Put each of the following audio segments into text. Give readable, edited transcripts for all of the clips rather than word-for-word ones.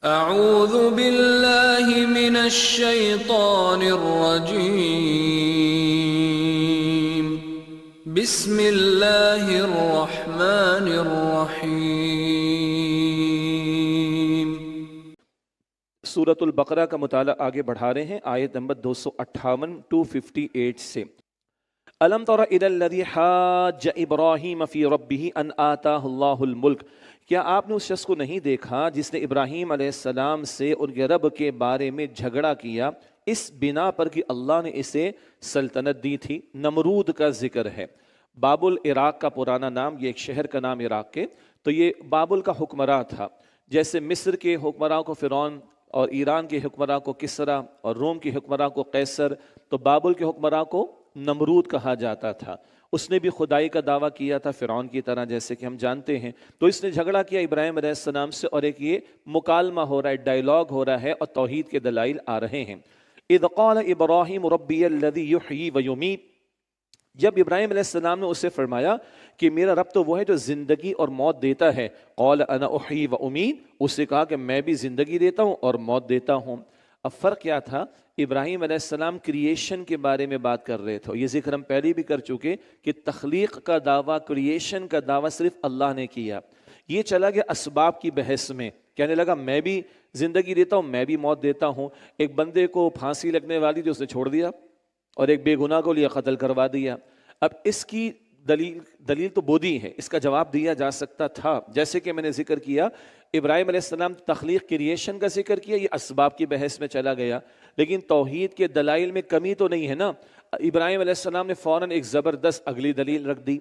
اعوذ باللہ من الشیطان الرجیم بسم اللہ الرحمن الرحیم۔ سورۃ البقرہ کا مطالعہ آگے بڑھا رہے ہیں، آیت نمبر 258 258 سے۔ الم تر الی الذی حاج ابراہیم فی ربہ ان آتاہ اللہ الملک، کیا آپ نے اس شخص کو نہیں دیکھا جس نے ابراہیم علیہ السلام سے ان کے رب کے بارے میں جھگڑا کیا اس بنا پر کہ اللہ نے اسے سلطنت دی تھی۔ نمرود کا ذکر ہے۔ بابل عراق کا پرانا نام، یہ ایک شہر کا نام عراق کے، تو یہ بابل کا حکمراں تھا۔ جیسے مصر کے حکمراں کو فرعون، اور ایران کے حکمراں کو کسرا، اور روم کے حکمراں کو قیصر، تو بابل کے حکمراں کو نمرود کہا جاتا تھا۔ اس نے بھی خدائی کا دعویٰ کیا تھا فرعون کی طرح، جیسے کہ ہم جانتے ہیں۔ تو اس نے جھگڑا کیا ابراہیم علیہ السلام سے، اور ایک یہ مکالمہ ہو رہا ہے، ڈائیلاگ ہو رہا ہے، اور توحید کے دلائل آ رہے ہیں۔ اذ قال ابراہیم ربی الذی یحیی ویمیت، جب ابراہیم علیہ السلام نے اسے فرمایا کہ میرا رب تو وہ ہے جو زندگی اور موت دیتا ہے، قال انا احیی و امیت، اسے کہا کہ میں بھی زندگی دیتا ہوں اور موت دیتا ہوں۔ اب فرق کیا تھا؟ ابراہیم علیہ السلام کریشن کے بارے میں بات کر رہے تھے، یہ ذکر ہم پہلے بھی کر چکے کہ تخلیق کا دعویٰ، کریشن کا دعویٰ صرف اللہ نے کیا۔ یہ چلا گیا اسباب کی بحث میں، کہنے لگا میں بھی زندگی دیتا ہوں، میں بھی موت دیتا ہوں۔ ایک بندے کو پھانسی لگنے والی تھی، اس نے چھوڑ دیا، اور ایک بے گناہ کو لیا قتل کروا دیا۔ اب اس کی دلیل تو بودی ہے، اس کا جواب دیا جا سکتا تھا، جیسے کہ میں نے ذکر کیا ابراہیم علیہ السلام تخلیق کریشن کا ذکر کیا، یہ اسباب کی بحث میں چلا گیا، لیکن توحید کے دلائل میں کمی تو نہیں ہے نا۔ ابراہیم علیہ السلام نے فوراً ایک زبردست اگلی دلیل رکھ دی۔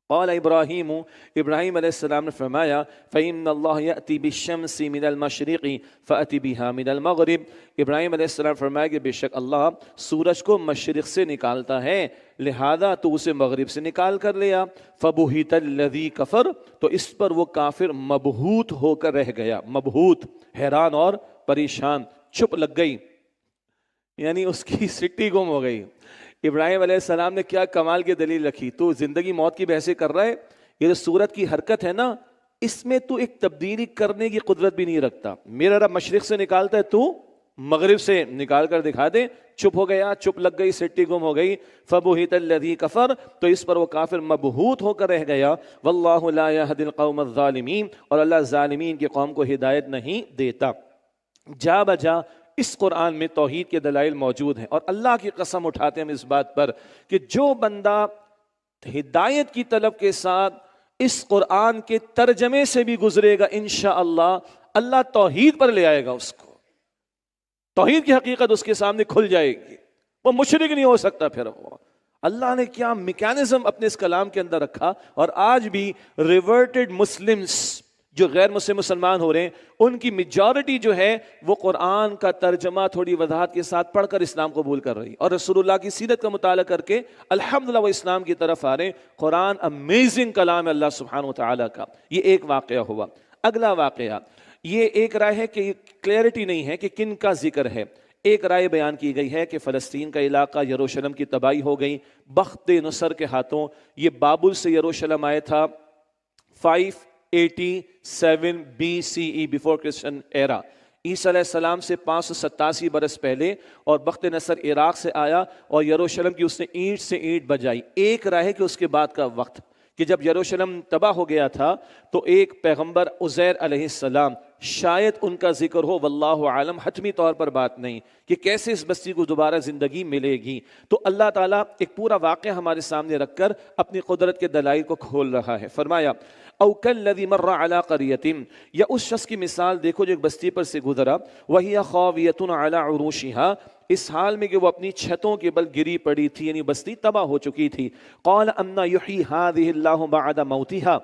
قال ابراہیم، ابراہیم علیہ السلام نے فرمایا فإن اللہ یأتی بالشمس من المشرق فأتی بها من المغرب، ابراہیم علیہ السلام فرمایا کہ بے شک اللہ سورج کو مشرق سے نکالتا ہے، لہذا تو اسے مغرب سے نکال کر لیا۔ فبہت الذی کفر، تو اس پر وہ کافر مبہوت ہو کر رہ گیا، مبہوت حیران اور پریشان، چپ لگ گئی، یعنی اس کی سٹی گم ہو گئی۔ ابراہیم علیہ السلام نے کیا کمال کی دلیل رکھی، تو زندگی موت کی بحثیں کر رہا ہے، یہ جو سورت کی حرکت ہے نا، اس میں تو ایک تبدیلی کرنے کی قدرت بھی نہیں رکھتا۔ میرا رب مشرق سے نکالتا ہے، تو مغرب سے نکال کر دکھا دے۔ چپ ہو گیا، چپ لگ گئی، سٹی گم ہو گئی۔ فبہت الذی کفر، تو اس پر وہ کافر مبہوت ہو کر رہ گیا۔ واللہ لا یہدی القوم الظالمین، اور اللہ ظالمین کی قوم کو ہدایت نہیں دیتا۔ جا بجا اس قرآن میں توحید کے دلائل موجود ہیں، اور اللہ کی قسم اٹھاتے ہیں ہم اس بات پر کہ جو بندہ ہدایت کی طلب کے ساتھ اس قرآن کے ترجمے سے بھی گزرے گا، انشاءاللہ اللہ توحید پر لے آئے گا، اس کو توحید کی حقیقت اس کے سامنے کھل جائے گی، وہ مشرک نہیں ہو سکتا۔ پھر وہ اللہ نے کیا میکانزم اپنے اس کلام کے اندر رکھا، اور آج بھی ریورٹڈ مسلمز جو غیر مسلم مسلمان ہو رہے ہیں، ان کی میجورٹی جو ہے وہ قرآن کا ترجمہ تھوڑی وضاحت کے ساتھ پڑھ کر اسلام قبول کر رہی، اور رسول اللہ کی سیرت کا مطالعہ کر کے الحمدللہ وہ اسلام کی طرف آ رہے ہیں۔ قرآن امیزنگ کلام ہے اللہ سبحانہ وتعالی کا۔ یہ ایک واقعہ ہوا۔ اگلا واقعہ، یہ ایک رائے ہے کہ کلیئرٹی نہیں ہے کہ کن کا ذکر ہے۔ ایک رائے بیان کی گئی ہے کہ فلسطین کا علاقہ، یروشلم کی تباہی ہو گئی بخت نصر کے ہاتھوں۔ یہ بابل سے یروشلم آیا تھا 587 BCE بیفور کرسچن ایرا، عیسیٰ علیہ السلام سے 587 برس پہلے، اور بخت نصر عراق سے آیا، اور یروشلم کی اس نے اینٹ سے اینٹ بجائی۔ ایک رائے ہے کہ اس کے بعد کا وقت، کہ جب یروشلم تباہ ہو گیا تھا تو ایک پیغمبر عزیر علیہ السلام، شاید ان کا ذکر ہو، واللہ عالم، حتمی طور پر بات نہیں کہ کیسے اس بستی کو دوبارہ زندگی ملے گی۔ تو اللہ تعالیٰ ایک پورا واقعہ ہمارے سامنے رکھ کر اپنی قدرت کے دلائل کو کھول رہا ہے۔ فرمایا او کالذی مر علی قریۃ، یا اس شخص کی مثال دیکھو جو ایک بستی پر سے گزرا، وہی خاویۃ علی عروشہا، اس حال میں کہ وہ اپنی چھتوں کے بل گری پڑی تھی، یعنی بستی تباہ ہو چکی تھی۔ قال انا یحیی ہذہ اللہ بعد موتہا،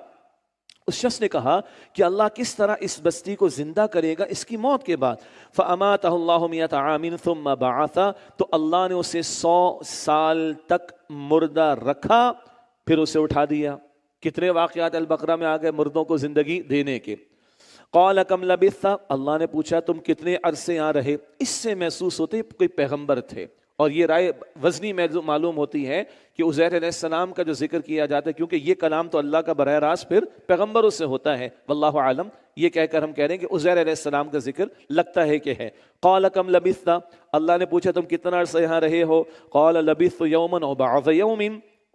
اس شخص نے کہا کہ اللہ کس طرح اس بستی کو زندہ کرے گا اس کی موت کے بعد۔ فاماتہ اللہ 100 عام ثم بعثہ، تو اللہ نے اسے 100 سال تک مردہ رکھا، پھر اسے اٹھا دیا۔ کتنے واقعات البقرہ میں آ گئے مردوں کو زندگی دینے کے۔ قال کم لبثت، اللہ نے پوچھا تم کتنے عرصے یہاں رہے؟ اس سے محسوس ہوتے کوئی پیغمبر تھے، اور یہ رائے وزنی معلوم ہوتی ہے کہ عزیر علیہ السلام کا جو ذکر کیا جاتا ہے کیونکہ یہ کلام تو اللہ کا براہ راست پھر پیغمبروں سے ہوتا ہے، واللہ عالم، یہ کہہ کر ہم کہہ رہے ہیں کہ عزیر علیہ السلام کا ذکر لگتا ہے کہ ہے۔ قال کم لبثت، اللہ نے پوچھا تم کتنا عرصہ یہاں رہے ہو؟ قال لبثت یوما او بعض یوم،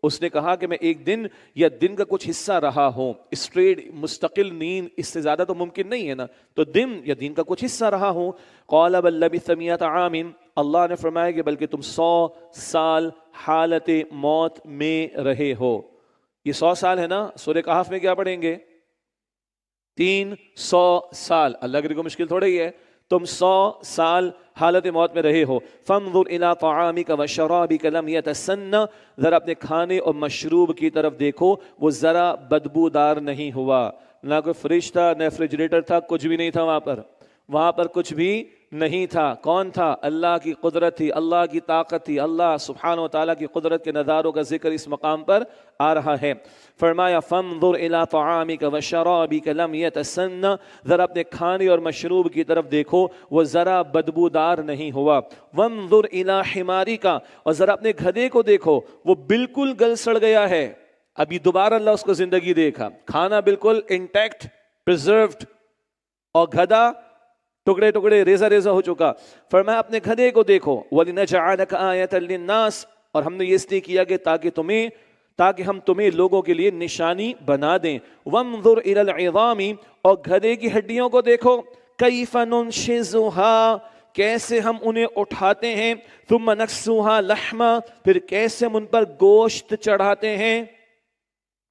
اس نے کہا کہ میں ایک دن یا دن کا کچھ حصہ رہا ہوں۔ اسٹریٹ مستقل نیند اس سے زیادہ تو ممکن نہیں ہے نا، تو دن یا دن کا کچھ حصہ رہا ہوں۔ قال بل لبثت 100 عام، اللہ نے فرمایا کہ بلکہ تم 100 سال حالت موت میں رہے ہو۔ یہ 100 سال ہے نا، سورہ کہف میں کیا پڑھیں گے؟ 300 سال۔ اللہ کے لیے کوئی مشکل تھوڑا ہی ہے، تم 100 سال حالت موت میں رہے ہو۔ فانظر الی طعامک وشرابک لم یتسنى، ذرا اپنے کھانے اور مشروب کی طرف دیکھو، وہ ذرا بدبودار نہیں ہوا۔ نہ کوئی فریج تھا، نہ ریفریجریٹر تھا، کچھ بھی نہیں تھا وہاں پر کچھ بھی نہیں تھا۔ کون تھا؟ اللہ کی قدرت تھی، اللہ کی طاقت تھی، اللہ سبحانہ و تعالیٰ کی قدرت کے نظاروں کا ذکر اس مقام پر آ رہا ہے۔ فرمایا فانظر الی طعامک وشرابک لم یتسنى، ذرا اپنے کھانے اور مشروب کی طرف دیکھو، وہ ذرا بدبودار نہیں ہوا۔ وانظر الی حمارک، اور ذرا اپنے گدھے کو دیکھو، وہ بالکل گل سڑ گیا ہے، ابھی دوبارہ اللہ اس کو زندگی دیکھا، کھانا بالکل انٹیکٹ پریزروڈ، اور گدھا ٹکڑے ٹکڑے ریزہ ریزہ ہو چکا۔ فرمایا اپنے گدھے کو دیکھو، وَلِنَجْعَلَكَ آیَةً لِلنَّاسِ، اور ہم نے یہ اس لیے کیا کہ تاکہ ہم تمہیں لوگوں کے لیے نشانی بنا دیں۔ وَانظُرْ إِلَى الْعِظَامِ، اور گدھے کی ہڈیوں کو دیکھو، كَيْفَ نُنْشِزُهَا، کیسے ہم انہیں اٹھاتے ہیں، ثُمَّ نَكْسُوهَا لَحْمًا، پھر کیسے ہم ان پر گوشت چڑھاتے ہیں۔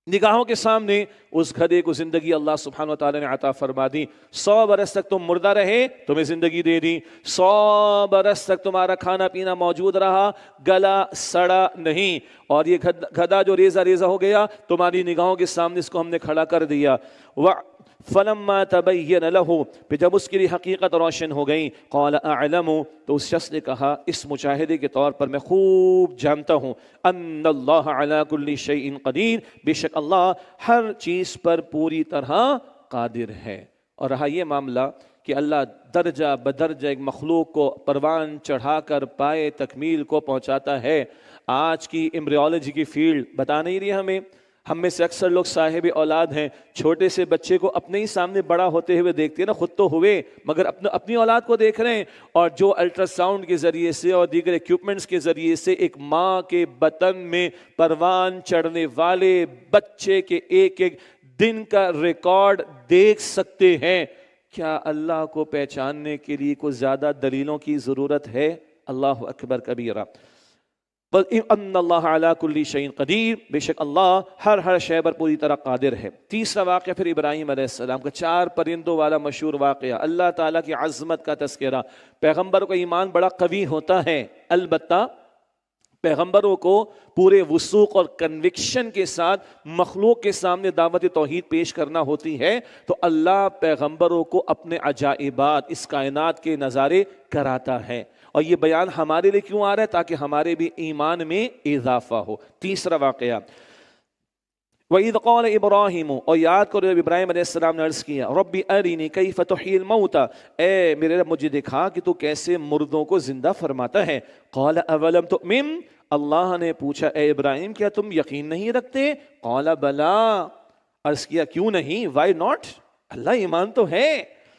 نگاہوں کے سامنے اس گدھے کو زندگی اللہ سبحانہ و تعالیٰ نے عطا فرما دی۔ 100 برس تک تم مردہ رہے، تمہیں زندگی دے دی۔ 100 برس تک تمہارا کھانا پینا موجود رہا، گلا سڑا نہیں، اور یہ گدھا جو ریزہ ریزہ ہو گیا تمہاری نگاہوں کے سامنے اس کو ہم نے کھڑا کر دیا۔ فلما تبین لہ، پھر جب اس کے لیے حقیقت روشن ہو گئی، قال اعلم، تو اس شخص نے کہا اس مشاہدے کے طور پر میں خوب جانتا ہوں، ان اللہ علی کل شیء قدیر، بے شک اللہ ہر چیز پر پوری طرح قادر ہے۔ اور رہا یہ معاملہ کہ اللہ درجہ بدرجہ ایک مخلوق کو پروان چڑھا کر پائے تکمیل کو پہنچاتا ہے۔ آج کی ایمبریولوجی کی فیلڈ بتا نہیں رہی ہمیں، ہم میں سے اکثر لوگ صاحب اولاد ہیں، چھوٹے سے بچے کو اپنے ہی سامنے بڑا ہوتے ہوئے دیکھتے ہیں نا، خود تو ہوئے مگر اپنی اولاد کو دیکھ رہے ہیں، اور جو الٹرا ساؤنڈ کے ذریعے سے اور دیگر ایکوپمنٹس کے ذریعے سے ایک ماں کے بطن میں پروان چڑھنے والے بچے کے ایک ایک دن کا ریکارڈ دیکھ سکتے ہیں۔ کیا اللہ کو پہچاننے کے لیے کوئی زیادہ دلیلوں کی ضرورت ہے؟ اللہ اکبر کبیرہ۔ ان اللہ علی کل شیء قدیر، بے شک اللہ ہر شے پر پوری طرح قادر ہے۔ تیسرا واقعہ پھر ابراہیم علیہ السلام کا، 4 پرندوں والا مشہور واقعہ، اللہ تعالیٰ کی عظمت کا تذکرہ۔ پیغمبر کا ایمان بڑا قوی ہوتا ہے، البتہ پیغمبروں کو پورے وثوق اور کنوکشن کے ساتھ مخلوق کے سامنے دعوت توحید پیش کرنا ہوتی ہے، تو اللہ پیغمبروں کو اپنے عجائبات اس کائنات کے نظارے کراتا ہے۔ اور یہ بیان ہمارے لیے کیوں آ رہا ہے؟ تاکہ ہمارے بھی ایمان میں اضافہ ہو۔ تیسرا واقعہ، وَإِذْ قَالَ إِبْرَاهِيمُ، اور یاد کرو جب ابراہیم علیہ السلام نے عرض کیا، رَبِّ أَرِنِي كَيْفَ تُحْيِي الْمَوْتَى، اے میرے رب مجھے دکھا کہ تو کیسے مردوں کو زندہ فرماتا ہے۔ قَالَ أَوَلَمْ تُؤْمِنْ، اللہ نے پوچھا اے ابراہیم کیا تم یقین نہیں رکھتے؟ قَالَ بَلَا، عرض کیا کیوں نہیں، وائی ناٹ، اللہ ایمان تو ہے۔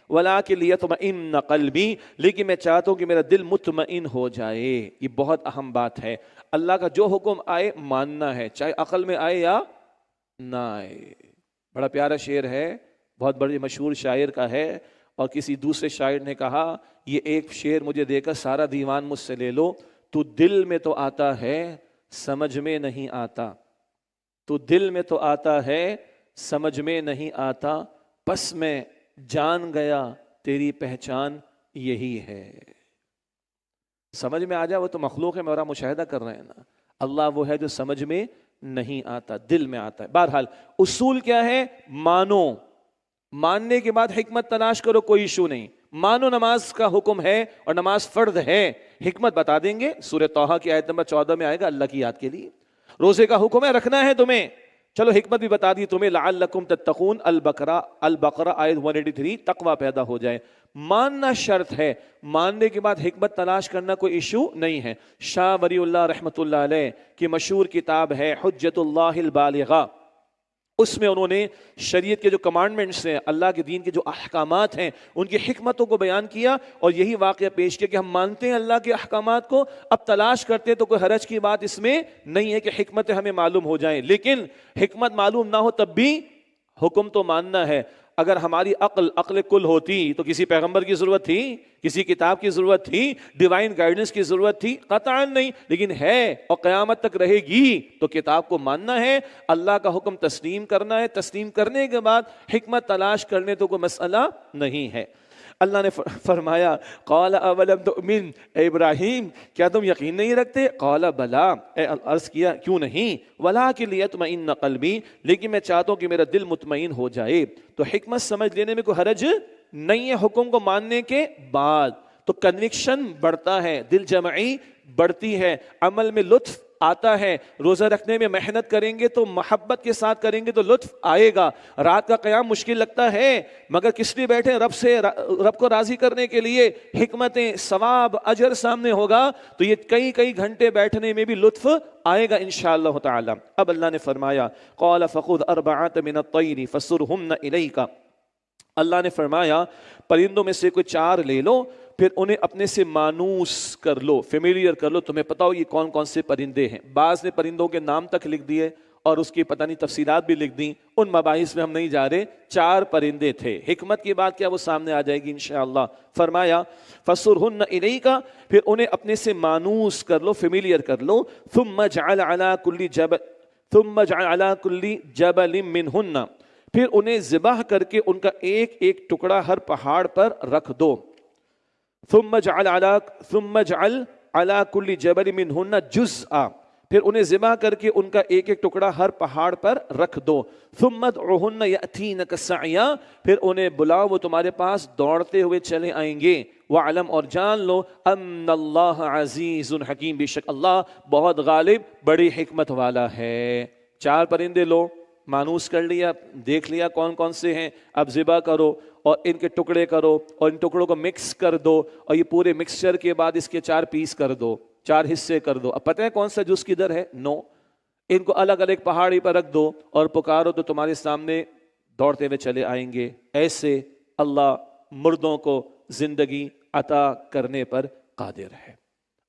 وَلَٰكِن لِيَطْمَئِنَّ قَلْبِي، لیکن میں چاہتا ہوں کہ میرا دل مطمئن ہو جائے۔ یہ بہت اہم بات ہے، اللہ کا جو حکم آئے ماننا ہے، چاہے عقل میں آئے یا نہ آئے۔ بڑا پیارا شعر ہے، بہت بڑے مشہور شاعر کا ہے، اور کسی دوسرے شاعر نے کہا یہ ایک شعر مجھے دے کر سارا دیوان مجھ سے لے لو، تو دل میں تو آتا ہے سمجھ میں نہیں آتا، تو دل میں تو آتا ہے سمجھ میں نہیں آتا، پس میں جان گیا تیری پہچان یہی ہے۔ سمجھ میں آ جائے وہ تو مخلوق ہے، میرا مشاہدہ کر رہے ہیں نا، اللہ وہ ہے جو سمجھ میں نہیں آتا، دل میں آتا ہے۔ بہرحال اصول کیا ہے؟ مانو، ماننے کے بعد حکمت تلاش کرو، کوئی ایشو نہیں۔ مانو نماز کا حکم ہے اور نماز فرض ہے، حکمت بتا دیں گے، سورہ طٰہٰ کی آیت نمبر 14 میں آئے گا، اللہ کی یاد کے لیے۔ روزے کا حکم ہے، رکھنا ہے تمہیں، چلو حکمت بھی بتا دی تمہیں، لعلکم تتقون، البقرہ آیت 183، تقوی پیدا ہو جائے۔ ماننا شرط ہے، ماننے کے بعد حکمت تلاش کرنا کوئی ایشو نہیں ہے۔ شاہ ولی اللہ رحمۃ اللہ علیہ کی مشہور کتاب ہے حجت اللہ البالغہ، اس میں انہوں نے شریعت کے جو کمانڈمنٹس ہیں، اللہ کے دین کے جو احکامات ہیں، ان کی حکمتوں کو بیان کیا اور یہی واقعہ پیش کیا کہ ہم مانتے ہیں اللہ کے احکامات کو، اب تلاش کرتے ہیں تو کوئی حرج کی بات اس میں نہیں ہے کہ حکمتیں ہمیں معلوم ہو جائیں، لیکن حکمت معلوم نہ ہو تب بھی حکم تو ماننا ہے۔ اگر ہماری عقل کل ہوتی تو کسی پیغمبر کی ضرورت تھی، کسی کتاب کی ضرورت تھی، ڈیوائن گائیڈنس کی ضرورت تھی؟ قطعاً نہیں، لیکن ہے اور قیامت تک رہے گی، تو کتاب کو ماننا ہے، اللہ کا حکم تسلیم کرنا ہے، تسلیم کرنے کے بعد حکمت تلاش کرنے تو کوئی مسئلہ نہیں ہے۔ اللہ نے فرمایا قال اولم تؤمن، اے ابراہیم کیا تم یقین نہیں رکھتے؟ قال بلا، عرض کیا کیوں نہیں، ولکن لیطمئن قلبی، لیکن میں چاہتا ہوں کہ میرا دل مطمئن ہو جائے۔ تو حکمت سمجھ لینے میں کوئی حرج نہیں ہے حکم کو ماننے کے بعد، تو کنوکشن بڑھتا ہے، دل جمعی بڑھتی ہے، عمل میں لطف آتا ہے، روزہ رکھنے میں محنت کریں گے تو محبت کے ساتھ کریں گے تو لطف آئے گا، رات کا قیام مشکل لگتا ہے مگر کس لیے بیٹھے؟ رب کو راضی کرنے کے لیے، حکمتیں، ثواب، اجر سامنے ہوگا تو یہ کئی گھنٹے بیٹھنے میں بھی لطف آئے گا انشاءاللہ تعالی۔ اب اللہ نے فرمایا قال فخذ اربعۃ من الطیر فصرهن الیک، اللہ نے فرمایا پرندوں میں سے کوئی 4 لے لو، پھر انہیں اپنے سے مانوس کر لو، فیملیئر کر لو، تمہیں پتا ہو یہ کون کون سے پرندے ہیں۔ بعض نے پرندوں کے نام تک لکھ دیے اور اس کی پتہ نہیں تفصیلات بھی لکھ دیں، ان مباحث میں ہم نہیں جا رہے، 4 پرندے تھے۔ حکمت کی بات کیا وہ سامنے آ جائے گی انشاءاللہ۔ فرمایا فصرهن الیک، پھر انہیں اپنے سے مانوس کر لو، فیملیئر کر لو، ثم اجعل علی کل جبل منہن، پھر انہیں ذبح کر کے ان کا ایک ایک ٹکڑا ہر پہاڑ پر رکھ دو۔ ثم اجعل علی کل جبل منہن جزءا، پھر انہیں ذبح کر کے ان کا ایک ایک ٹکڑا ہر پہاڑ پر رکھ دو۔ ثم ادعوہن یأتینک سعیا، پھر انہیں بلاؤ وہ تمہارے پاس دوڑتے ہوئے چلے آئیں گے۔ وعلم، اور جان لو، ان اللہ عزیز حکیم، بے شک اللہ بہت غالب بڑی حکمت والا ہے۔ 4 پرندے لو، مانوس کر لیا، دیکھ لیا کون کون سے ہیں، اب ذبح کرو اور ان کے ٹکڑے کرو اور ان ٹکڑوں کو مکس کر دو، اور یہ پورے مکسچر کے بعد اس کے 4 پیس کر دو، 4 حصے کر دو۔ اب پتہ ہے کون سا جز کدھر ہے؟ نو، ان کو الگ الگ پہاڑی پر رکھ دو اور پکارو تو تمہارے سامنے دوڑتے ہوئے چلے آئیں گے۔ ایسے اللہ مردوں کو زندگی عطا کرنے پر قادر ہے۔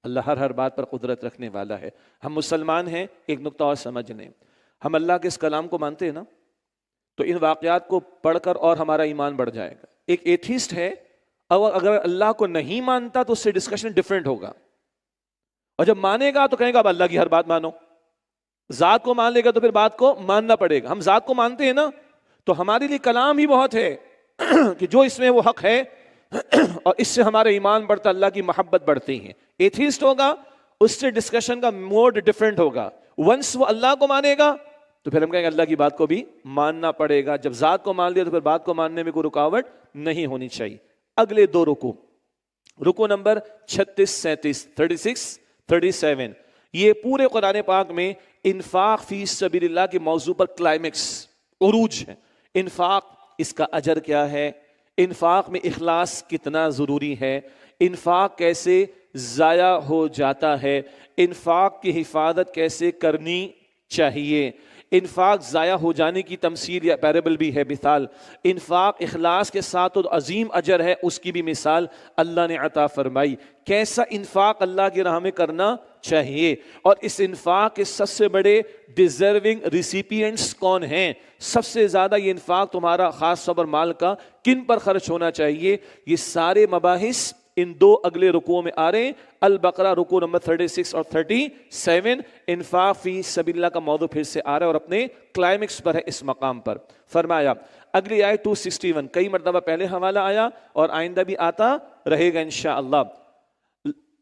اللہ ہر بات پر قدرت رکھنے والا ہے۔ ہم مسلمان ہیں، ایک نقطہ اور سمجھ لیں، ہم اللہ کے اس کلام کو مانتے ہیں نا، تو ان واقعات کو پڑھ کر اور ہمارا ایمان بڑھ جائے گا۔ ایک ایتھیسٹ ہے، اور اگر اللہ کو نہیں مانتا تو اس سے ڈسکشن ڈیفرنٹ ہوگا، اور جب مانے گا تو کہے گا اب اللہ کی ہر بات مانو۔ ذات کو مان لے گا تو پھر بات کو ماننا پڑے گا۔ ہم ذات کو مانتے ہیں نا، تو ہمارے لیے کلام ہی بہت ہے کہ جو اس میں وہ حق ہے اور اس سے ہمارا ایمان بڑھتا، اللہ کی محبت بڑھتی ہے۔ ایتھیسٹ ہوگا، اس سے ڈسکشن کا موڈ ڈیفرنٹ ہوگا۔ ونس وہ اللہ کو مانے گا تو پھر ہم کہیں گے اللہ کی بات کو بھی ماننا پڑے گا۔ جب ذات کو مان لیا تو پھر بات کو ماننے میں کوئی رکاوٹ نہیں ہونی چاہیے۔ اگلے 2 رکوع نمبر 36، 37، 36، 37، یہ پورے قرآن پاک میں انفاق فی سبیل اللہ کے موضوع پر کلائمیکس، عروج ہے۔ انفاق، اس کا اجر کیا ہے، انفاق میں اخلاص کتنا ضروری ہے، انفاق کیسے ضائع ہو جاتا ہے، انفاق کی حفاظت کیسے کرنی چاہیے، انفاق ضائع ہو جانے کی تمثیل یا پیرابل بھی ہے، مثال۔ انفاق اخلاص کے ساتھ تو عظیم اجر ہے، اس کی بھی مثال اللہ نے عطا فرمائی۔ کیسا انفاق اللہ کی راہ میں کرنا چاہیے، اور اس انفاق کے سب سے بڑے ڈیزرونگ ریسیپینٹس کون ہیں، سب سے زیادہ یہ انفاق تمہارا خاص طور پر مال کا کن پر خرچ ہونا چاہیے، یہ سارے مباحث ان 2 اگلے رکوعوں میں آ رہے ہیں۔ البقرہ رکوع نمبر 36 اور 37، انفاق فی سبیل اللہ کا موضوع پھر سے آ رہا ہے اور اپنے کلائمیکس پر ہے اس مقام پر۔ فرمایا اگلی آیت 261، کئی مرتبہ پہلے حوالہ آیا اور آئندہ بھی آتا رہے گا انشاءاللہ۔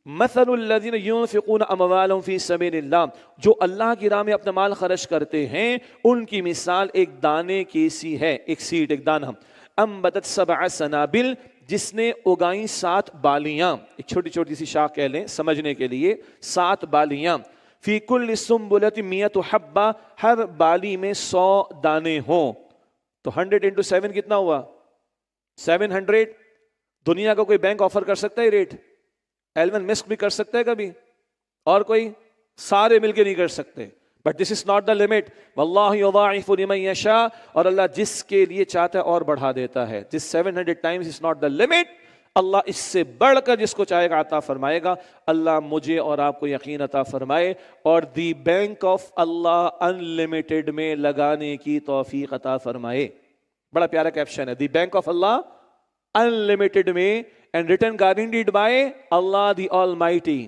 مثل الذین ينفقون اموالهم فی سبیل اللہ، جو اللہ کی راہ میں اپنا مال خرچ کرتے ہیں، ان کی مثال ایک دانے کی سی ہے، ایک سیڈ، ایک دانہ۔ انبتت 7 سنابل، جس نے اگائیں 7 بالیاں، ایک چھوٹی چھوٹی سی شاخ کہہ لیں سمجھنے کے لیے، 7 بالیاں۔ فی کل سنبلۃ 100 حبہ، ہر بالی میں 100 دانے ہوں، تو 100 into 7 کتنا ہوا؟ 700۔ دنیا کا کوئی بینک آفر کر سکتا ہے ریٹ؟ ایلون مسک بھی کر سکتا ہے کبھی؟ اور کوئی؟ سارے مل کے نہیں کر سکتے. But this is not the limit. واللہ یضاعف لمن یشاء، اور اللہ جس کے لیے چاہتا ہے اور بڑھا دیتا ہے. دس 700 times is not the limit. اللہ اس سے بڑھ کر جس کو چاہے گا عطا فرمائے گا. اللہ مجھے اور آپ کو یقین عطا فرمائے اور دی بینک آف اللہ انلمیٹڈ میں لگانے کی توفیق عطا فرمائے. بڑا پیارا کیپشن ہے، دی بینک آف اللہ انلمیٹڈ میں اینڈ ریٹن گارنٹیڈ بائی اللہ دی آل مائٹی،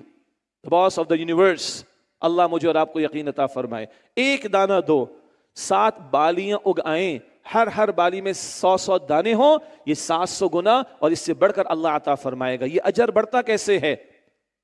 the boss of the universe. اللہ مجھے اور آپ کو یقین عطا فرمائے. ایک دانہ دو، 7 بالیاں اگ آئیں، ہر بالی میں 100 دانے ہوں، یہ 700 گنا اور اس سے بڑھ کر اللہ عطا فرمائے گا. یہ اجر بڑھتا کیسے ہے؟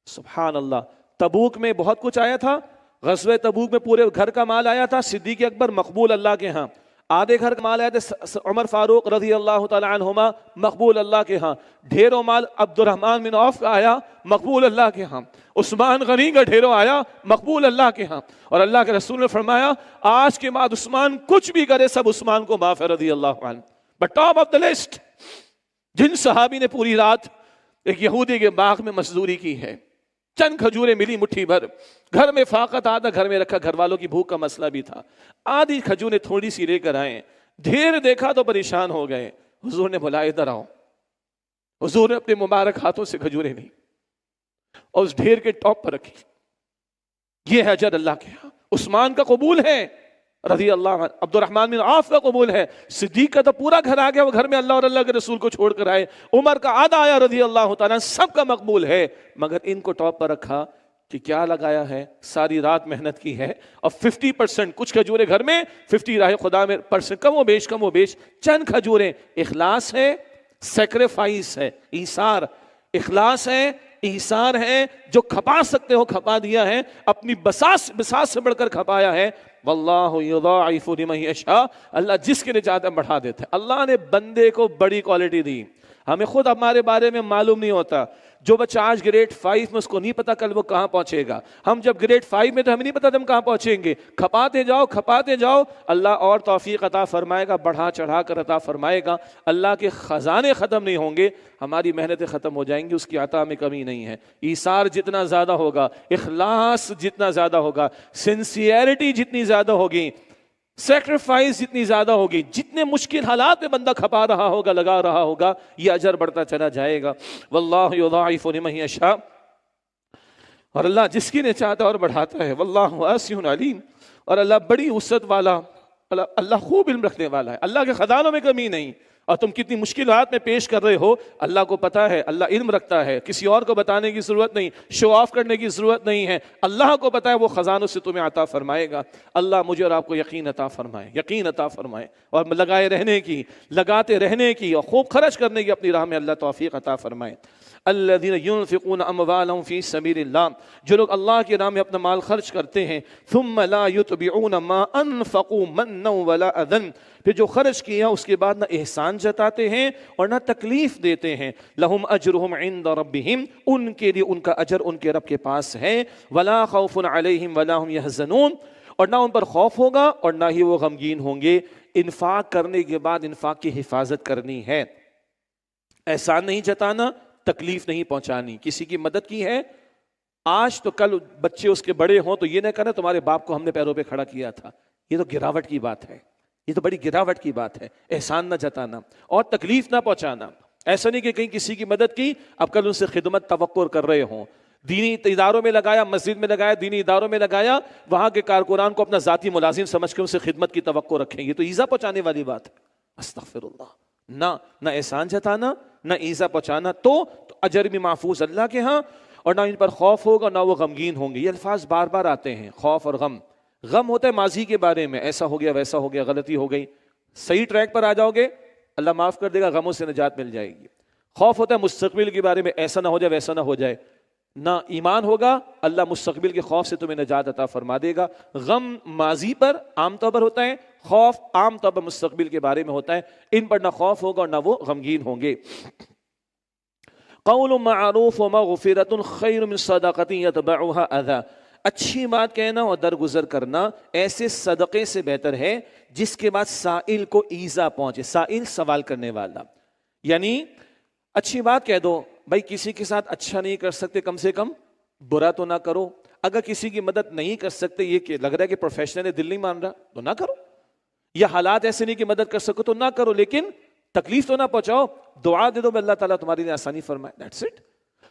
سبحان اللہ. تبوک میں بہت کچھ آیا تھا، غزوہ تبوک میں پورے گھر کا مال آیا تھا. صدیق اکبر مقبول اللہ کے ہاں. آدھے گھر کا مال آیا تھا عمر فاروق رضی اللہ تعالی عنہما، مقبول اللہ کے ہاں. ڈھیروں مال عبد الرحمن بن عوف کا آیا، مقبول اللہ کے ہاں. عثمان غنی کا ڈھیروں آیا، مقبول اللہ کے ہاں. اور اللہ کے رسول نے فرمایا آج کے بعد عثمان کچھ بھی کرے سب عثمان کو معاف ہے رضی اللہ عنہ. But top of the list جن صحابی نے پوری رات ایک یہودی کے باغ میں مزدوری کی ہے، چند کھجوریں ملی مٹھی بھر، گھر میں فاقت آدھا گھر میں رکھا، گھر والوں کی بھوک کا مسئلہ بھی تھا. آدھی کھجوریں تھوڑی سی لے کر آئے، ڈھیر دیکھا تو پریشان ہو گئے. حضور نے بولا ادھر آؤ. حضور نے اپنے مبارک ہاتھوں سے کھجوریں لی اور اس ڈھیر کے ٹاپ پر رکھی. یہ ہے اجر اللہ کے ہاں. عثمان کا قبول ہے رضی اللہ عنہ، عبد الرحمن بن عوف کا قبول ہے. صدیق کا تو پورا گھر آ گیا، وہ گھر میں اللہ اور اللہ کے رسول کو چھوڑ کر آئے. عمر کا آدھا آیا رضی اللہ تعالیٰ، سب کا مقبول ہے. مگر ان کو ٹاپ پر رکھا کہ کیا لگایا ہے؟ ساری رات محنت کی ہے اور 50% کچھ کھجوریں گھر میں، 50 راہ خدا میں پرسنٹ، کم و بیش چند کھجوریں. اخلاص ہے، سیکریفائس ہے، ایثار. اخلاص ہے، ایثار ہے. جو کھپا سکتے ہو کھپا دیا ہے، اپنی بساس سے بڑھ کر کھپایا ہے. واللہ یضاعف لمن یشاء، اللہ جس کے لیے چاہتا ہے بڑھا دیتا ہے. اللہ نے بندے کو بڑی کوالٹی دی. ہمیں خود ہمارے بارے میں معلوم نہیں ہوتا. جو بچہ آج گریڈ 5 میں، اس کو نہیں پتا کل وہ کہاں پہنچے گا. ہم جب گریڈ 5 میں تو ہمیں نہیں پتا ہم کہاں پہنچیں گے. کھپاتے جاؤ اللہ اور توفیق عطا فرمائے گا، بڑھا چڑھا کر عطا فرمائے گا. اللہ کے خزانے ختم نہیں ہوں گے، ہماری محنتیں ختم ہو جائیں گی، اس کی عطا میں کمی نہیں ہے. ایثار جتنا زیادہ ہوگا، اخلاص جتنا زیادہ ہوگا، سنسیئرٹی جتنی زیادہ ہوگی، سیکریفائس جتنی زیادہ ہوگی، جتنے مشکل حالات میں بندہ کھپا رہا ہوگا، لگا رہا ہوگا، یہ اجر بڑھتا چلا جائے گا. واللہ یضاعف لمن یشاء، اور اللہ جس کی نے چاہتا اور بڑھاتا ہے. واللہ واسع علیم، اور اللہ بڑی وسعت والا، اللہ خوب علم رکھنے والا ہے. اللہ کے خزانوں میں کمی نہیں. اور تم کتنی مشکلات میں پیش کر رہے ہو، اللہ کو پتا ہے، اللہ علم رکھتا ہے. کسی اور کو بتانے کی ضرورت نہیں، شو آف کرنے کی ضرورت نہیں ہے. اللہ کو پتا ہے، وہ خزانوں سے تمہیں عطا فرمائے گا. اللہ مجھے اور آپ کو یقین عطا فرمائے اور لگاتے رہنے کی اور خوب خرچ کرنے کی اپنی راہ میں اللہ توفیق عطا فرمائے. الذین ينفقون اموالهم فی سبیل اللہ، جو لوگ اللہ کی راہ میں اپنا مال خرچ کرتے ہیں. ثم لا يتبعون ما انفقوا منا ولا اذى، پھر جو خرچ کیا اس کے بعد نہ احسان جتاتے ہیں اور نہ تکلیف دیتے ہیں. لہم اجرہم عند ربہم، ان کے لیے ان کا اجر ان کے رب کے پاس ہے. ولا خوف علیہم ولا هم يحزنون، اور نہ ان پر خوف ہوگا اور نہ ہی وہ غمگین ہوں گے. انفاق کرنے کے بعد انفاق کی حفاظت کرنی ہے، احسان نہیں جتانا، تکلیف نہیں پہنچانی. کسی کی مدد کی ہے آج تو کل بچے اس کے بڑے ہوں تو یہ نہ کہنا تمہارے باپ کو ہم نے پیروں پہ کھڑا کیا تھا. یہ تو گراوٹ کی بات ہے، یہ تو بڑی گراوٹ کی بات ہے. احسان نہ جتانا اور تکلیف نہ پہنچانا. ایسا نہیں کہ کہیں کسی کی مدد کی اب کل ان سے خدمت توقع کر رہے ہوں. دینی اداروں میں لگایا، مسجد میں لگایا، دینی اداروں میں لگایا، وہاں کے کارکنان کو اپنا ذاتی ملازم سمجھ کے ان سے خدمت کی توقع رکھیں. یہ تو ایذا پہنچانے والی بات ہے. استغفر اللہ. نہ احسان جتانا نہ ایذا پہنچانا، تو اجر بھی محفوظ اللہ کے ہاں، اور نہ ان پر خوف ہوگا نہ وہ غمگین ہوں گے. یہ الفاظ بار بار آتے ہیں، خوف اور غم. غم ہوتا ہے ماضی کے بارے میں، ایسا ہو گیا ویسا ہو گیا، غلطی ہو گئی. صحیح ٹریک پر آ جاؤ گے اللہ معاف کر دے گا، غموں سے نجات مل جائے گی. خوف ہوتا ہے مستقبل کے بارے میں، ایسا نہ ہو جائے ویسا نہ ہو جائے. نہ ایمان ہوگا اللہ مستقبل کے خوف سے تمہیں نجات عطا فرما دے گا. غم ماضی پر عام طور پر ہوتا ہے، خوف عام طور پر مستقبل کے بارے میں ہوتا ہے. ان پر نہ خوف ہوگا اور نہ وہ غمگین ہوں گے. قول معروف ومغفرۃ خیر من صدقۃ یتبعها اذى، اچھی بات کہنا اور درگزر کرنا ایسے صدقے سے بہتر ہے جس کے بعد سائل کو ایذا پہنچے. سائل سوال کرنے والا، یعنی اچھی بات کہہ دو بھائی، کسی کے ساتھ اچھا نہیں کر سکتے کم سے کم برا تو نہ کرو. اگر کسی کی مدد نہیں کر سکتے، یہ کہ لگ رہا ہے کہ پروفیشنل ہے، دل نہیں مان رہا، تو نہ کرو. یا حالات ایسے نہیں کہ مدد کر سکو تو نہ کرو، لیکن تکلیف تو نہ پہنچاؤ. دعا دے دو اللہ تعالیٰ تمہاری لیے آسانی فرمائے، دیٹس اٹ.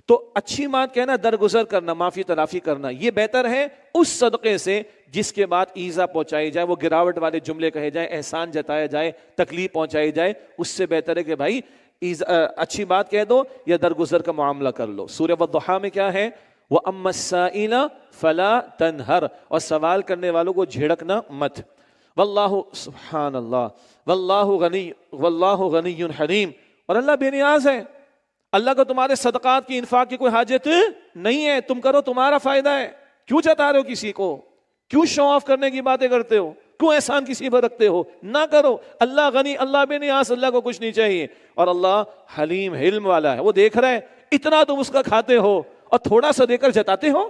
تو اچھی بات کہنا، درگزر کرنا، معافی تلافی کرنا، یہ بہتر ہے اس صدقے سے جس کے بعد ایذا پہنچائی جائے، وہ گراوٹ والے جملے کہے جائیں، احسان جتایا جائے، تکلیف پہنچائی جائے. اس سے بہتر ہے کہ بھائی اچھی بات کہہ دو یا درگزر کا معاملہ کر لو. سورہ والضحیٰ میں کیا ہے؟ وَأَمَّا السَّائِلَ فَلَا تَنْهَرْ، اور سوال کرنے والوں کو جھڑکنا مت. واللہ، سبحان اللہ، واللہ غنی حلیم، اور اللہ بے نیاز ہے. اللہ کو تمہارے صدقات کی، انفاق کی کوئی حاجت نہیں ہے. تم کرو، تمہارا فائدہ ہے. کیوں جتا رہے ہو کسی کو؟ کیوں شو آف کرنے کی باتیں کرتے ہو؟ کیوں احسان کسی پر رکھتے ہو؟ نہ کرو. اللہ غنی، اللہ بے نیاز، اللہ کو کچھ نہیں چاہیے. اور اللہ حلیم، حلم والا ہے. وہ دیکھ رہا ہے اتنا تم اس کا کھاتے ہو اور تھوڑا سا دے کر جتاتے ہو،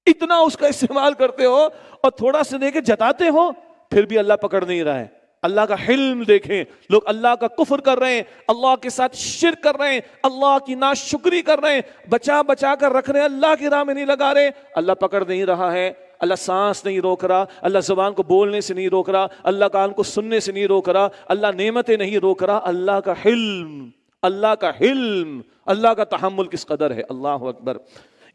اتنا اس کا استعمال کرتے ہو اور تھوڑا سا دے کے جتاتے ہو، پھر بھی اللہ پکڑ نہیں رہا ہے. اللہ کا حلم دیکھیں. لوگ اللہ کا کفر کر رہے ہیں، اللہ کے ساتھ شرک کر رہے ہیں، اللہ کی ناشکری کر رہے ہیں، بچا بچا کر رکھ رہے ہیں، اللہ کی راہ میں نہیں لگا رہے. اللہ پکڑ نہیں رہا ہے. اللہ سانس نہیں روک رہا، اللہ زبان کو بولنے سے نہیں روک رہا، اللہ کان کو سننے سے نہیں روک رہا، اللہ نعمتیں نہیں روک رہا. اللہ کا حلم، اللہ کا حلم، اللہ کا تحمل کس قدر ہے. اللہ اکبر.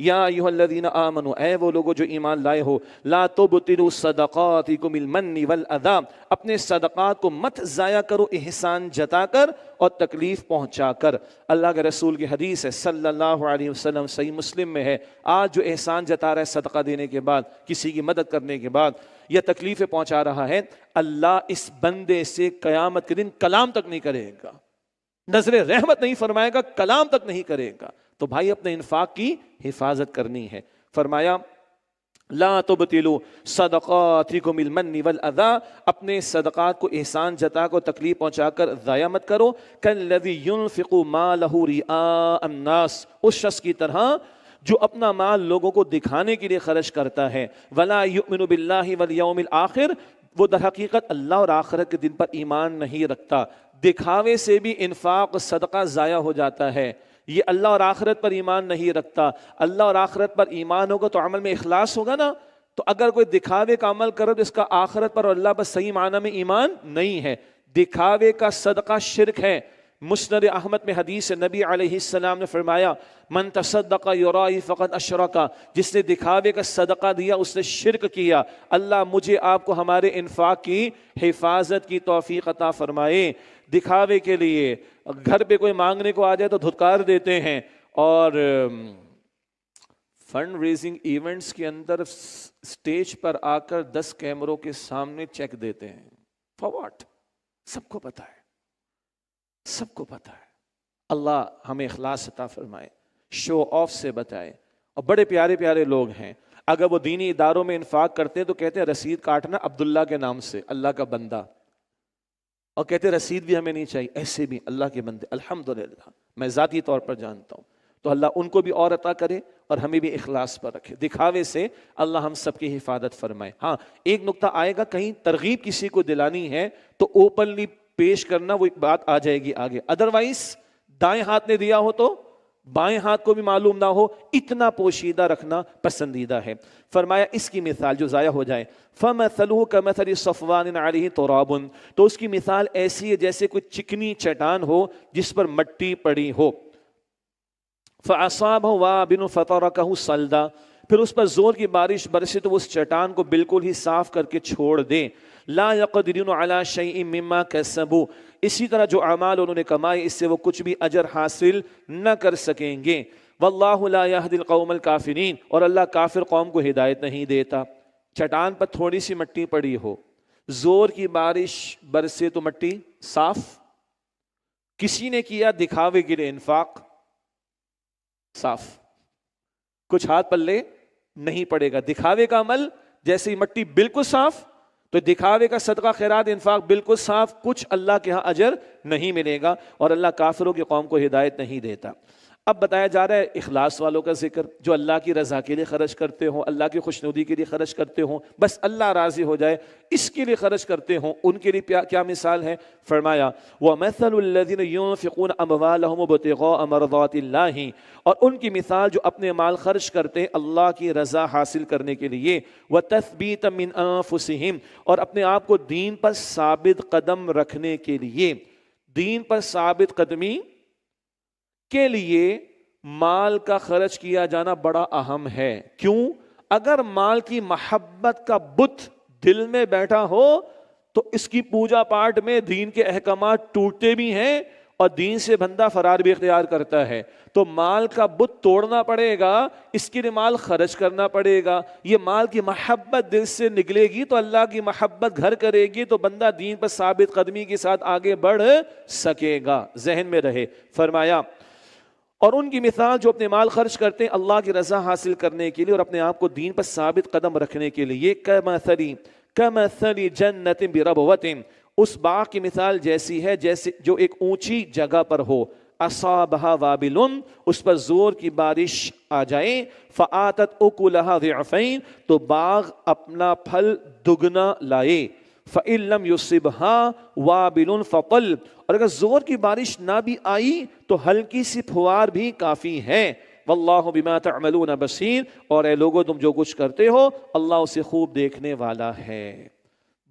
یا ایھا الذین آمنوا، اے وہ لوگو جو ایمان لائے ہو، لا تبطلوا صدقاتکم بالمن والاذی، اپنے صدقات کو مت ضائع کرو احسان جتا کر اور تکلیف پہنچا کر. اللہ کے رسول کی حدیث ہے صلی اللہ علیہ وسلم، صحیح مسلم میں ہے، آج جو احسان جتا رہا ہے صدقہ دینے کے بعد، کسی کی مدد کرنے کے بعد، یا تکلیفیں پہنچا رہا ہے، اللہ اس بندے سے قیامت کے دن کلام تک نہیں کرے گا، نظر رحمت نہیں فرمائے گا، کلام تک نہیں کرے گا. تو بھائی اپنے انفاق کی حفاظت کرنی ہے. فرمایا لا تبطلوا صدقاتکم بالمن والاذی، اپنے صدقات کو احسان جتا کو تکلیف پہنچا کر ضائع مت کرو. کالذی ينفق مالہ رئاء الناس، اس شخص کی طرح جو اپنا مال لوگوں کو دکھانے کے لیے خرچ کرتا ہے. ولا یؤمن باللہ والیوم الآخر، وہ در حقیقت اللہ اور آخرت کے دن پر ایمان نہیں رکھتا. دکھاوے سے بھی انفاق صدقہ ضائع ہو جاتا ہے. یہ اللہ اور آخرت پر ایمان نہیں رکھتا. اللہ اور آخرت پر ایمان ہوگا تو عمل میں اخلاص ہوگا نا. تو اگر کوئی دکھاوے کا عمل کرو تو اس کا آخرت پر اور اللہ پر صحیح معنی میں ایمان نہیں ہے. دکھاوے کا صدقہ شرک ہے. مسند احمد میں حدیث نبی علیہ السلام نے فرمایا من تصدق یرائی فقد اشرک، جس نے دکھاوے کا صدقہ دیا اس نے شرک کیا. اللہ مجھے آپ کو ہمارے انفاق کی حفاظت کی توفیق عطا فرمائے. دکھاوے کے لیے گھر پہ کوئی مانگنے کو آ جائے تو دھتکار دیتے ہیں، اور فنڈ ریزنگ ایونٹس کے اندر سٹیج پر آ کر 10 کیمروں کے سامنے چیک دیتے ہیں. For what? سب کو پتا ہے، سب کو پتا ہے. اللہ ہمیں اخلاص عطا فرمائے، شو آف سے بتائے. اور بڑے پیارے پیارے لوگ ہیں، اگر وہ دینی اداروں میں انفاق کرتے ہیں تو کہتے ہیں رسید کاٹنا عبداللہ کے نام سے، اللہ کا بندہ، اور کہتے ہیں رسید بھی ہمیں نہیں چاہیے. ایسے بھی اللہ کے بندے الحمدللہ میں ذاتی طور پر جانتا ہوں. تو اللہ ان کو بھی اور عطا کرے اور ہمیں بھی اخلاص پر رکھے. دکھاوے سے اللہ ہم سب کی حفاظت فرمائے. ہاں ایک نقطہ آئے گا، کہیں ترغیب کسی کو دلانی ہے تو اوپنلی پیش کرنا، وہ ایک بات آ جائے گی آگے. ادروائز دائیں ہاتھ نے دیا ہو تو بائیں ہاتھ کو بھی معلوم نہ ہو، اتنا پوشیدہ رکھنا پسندیدہ ہے. فرمایا اس کی مثال جو ضائع ہو جائے، فَمَثَلُهُ كَمَثَلِ صَفْوَانٍ عَلَيْهِ تُرَابٌ، تو اس کی مثال ایسی ہے جیسے کوئی چکنی چٹان ہو جس پر مٹی پڑی ہو. فَأَصَابَهُ وَابِلٌ فَتَرَكَهُ صَلْدًا، پھر اس پر زور کی بارش برسے تو وہ اس چٹان کو بالکل ہی صاف کر کے چھوڑ دے. لا يقدرون على شيء مما كسبوا، اسی طرح جو اعمال انہوں نے کمائے اس سے وہ کچھ بھی اجر حاصل نہ کر سکیں گے. واللہ لا يهدي القوم الكافرین، اور اللہ کافر قوم کو ہدایت نہیں دیتا. چٹان پر تھوڑی سی مٹی پڑی ہو، زور کی بارش برسے تو مٹی صاف. کسی نے کیا دکھاوے کے لیے انفاق، صاف، کچھ ہاتھ پلے نہیں پڑے گا. دکھاوے کا عمل جیسے ہی مٹی بالکل صاف، تو دکھاوے کا صدقہ خیرات انفاق بالکل صاف، کچھ اللہ کے ہاں اجر نہیں ملے گا، اور اللہ کافروں کی قوم کو ہدایت نہیں دیتا. اب بتایا جا رہا ہے اخلاص والوں کا ذکر، جو اللہ کی رضا کے لیے خرچ کرتے ہوں، اللہ کی خوشنودی کے لیے خرچ کرتے ہوں، بس اللہ راضی ہو جائے اس کے لیے خرچ کرتے ہوں، ان کے لیے کیا مثال ہے؟ فرمایا وَمَثَلُ الَّذِينَ يُنْفِقُونَ أَمْوَالَهُمْ ابْتِغَاءَ مَرْضَاتِ اللَّهِ، اور ان کی مثال جو اپنے مال خرچ کرتے ہیں اللہ کی رضا حاصل کرنے کے لیے، وَتَثْبِيتًا مِنْ أَنفُسِهِمْ، اور اپنے آپ کو دین پر ثابت قدم رکھنے کے لیے، دین پر ثابت قدمی کے لیے مال کا خرچ کیا جانا بڑا اہم ہے۔ کیوں؟ اگر مال کی محبت کا بت دل میں بیٹھا ہو تو اس کی پوجا پاٹ میں دین کے احکامات ٹوٹتے بھی ہیں اور دین سے بندہ فرار بھی اختیار کرتا ہے۔ تو مال کا بت توڑنا پڑے گا، اس کے لیے مال خرچ کرنا پڑے گا۔ یہ مال کی محبت دل سے نکلے گی تو اللہ کی محبت گھر کرے گی تو بندہ دین پر ثابت قدمی کے ساتھ آگے بڑھ سکے گا۔ ذہن میں رہے۔ فرمایا اور ان کی مثال جو اپنے مال خرچ کرتے ہیں اللہ کی رضا حاصل کرنے کے لیے اور اپنے آپ کو دین پر ثابت قدم رکھنے کے لیے، کمثل جنت بربوۃ، اس باغ کی مثال جیسی ہے جیسے جو ایک اونچی جگہ پر ہو، اصابها وابل، اس پر زور کی بارش آ جائے، فآتت اکلها ضعفین، تو باغ اپنا پھل دگنا لائے، فإن لم يصبها وابل فطل، اور اگر زور کی بارش نہ بھی آئی تو ہلکی سی پھوار بھی کافی ہے، واللہ بما تعملون بصیر، اور اے لوگو تم جو کچھ کرتے ہو اللہ اسے خوب دیکھنے والا ہے۔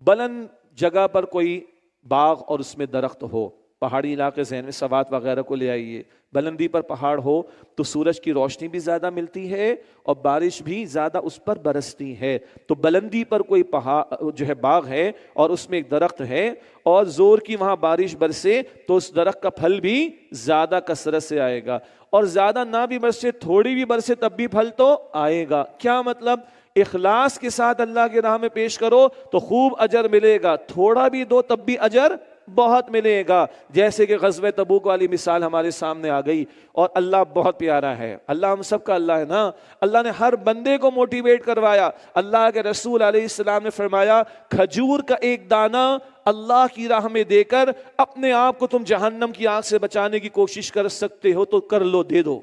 بلند جگہ پر کوئی باغ اور اس میں درخت ہو، پہاڑی علاقے ذہن میں سوات وغیرہ کو لے آئیے، بلندی پر پہاڑ ہو تو سورج کی روشنی بھی زیادہ ملتی ہے اور بارش بھی زیادہ اس پر برستی ہے۔ تو بلندی پر کوئی پہاڑ جو ہے باغ ہے اور اس میں ایک درخت ہے اور زور کی وہاں بارش برسے تو اس درخت کا پھل بھی زیادہ کثرت سے آئے گا، اور زیادہ نہ بھی برسے تھوڑی بھی برسے تب بھی پھل تو آئے گا۔ کیا مطلب؟ اخلاص کے ساتھ اللہ کی راہ میں پیش کرو تو خوب اجر ملے گا، تھوڑا بھی دو تب بھی اجر بہت ملے گا۔ جیسے کہ غزوہ تبوک والی مثال ہمارے سامنے آ گئی، اور اللہ بہت پیارا ہے، اللہ ہم سب کا اللہ ہے نا، اللہ نے ہر بندے کو موٹیویٹ کروایا۔ اللہ کے رسول علیہ السلام نے فرمایا کھجور کا ایک دانہ اللہ کی راہ میں دے کر اپنے آپ کو تم جہنم کی آگ سے بچانے کی کوشش کر سکتے ہو تو کر لو، دے دو۔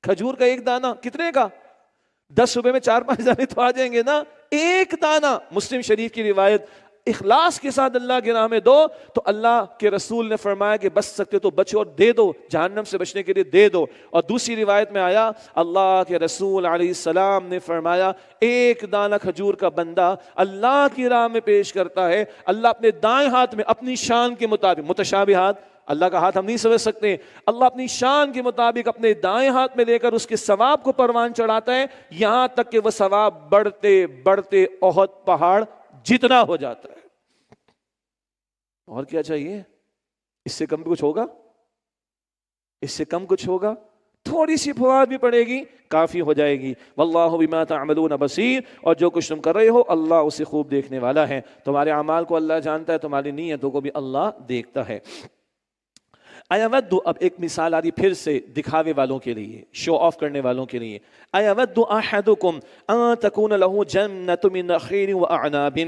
کھجور کا ایک دانہ کتنے کا؟ 10 روپے میں 4-5 دانے تو آ جائیں گے نا، ایک دانہ۔ مسلم شریف کی روایت، اخلاص کے ساتھ اللہ کی راہ میں دو تو اللہ کے رسول نے فرمایا کہ بچ سکتے تو بچو اور دے دو، جہنم سے بچنے کے لیے دے دو۔ اور دوسری روایت میں آیا اللہ کے رسول علیہ السلام نے فرمایا ایک دانہ کھجور کا بندہ اللہ کی راہ میں پیش کرتا ہے، اللہ اپنے دائیں ہاتھ میں اپنی شان کے مطابق، متشابہات اللہ کا ہاتھ ہم نہیں سمجھ سکتے، اللہ اپنی شان کے مطابق اپنے دائیں ہاتھ میں لے کر اس کے ثواب کو پروان چڑھاتا ہے، یہاں تک کہ وہ ثواب بڑھتے بڑھتے احد پہاڑ جتنا ہو جاتا ہے۔ اور کیا چاہیے؟ اس سے کم کچھ ہوگا؟ اس سے کم کچھ ہوگا؟ تھوڑی سی پھوار بھی پڑے گی کافی ہو جائے گی۔ واللہ بما تعملون بصیر، اور جو کچھ تم کر رہے ہو اللہ اسے خوب دیکھنے والا ہے۔ تمہارے اعمال کو اللہ جانتا ہے، تمہاری نیتوں کو بھی اللہ دیکھتا ہے۔ ایود، اب ایک مثال آ رہی پھر سے دکھاوے والوں کے لیے، شو آف کرنے والوں کے لیے۔ ایود احدکم ان تکون لہ جنۃ من نخیل واعناب،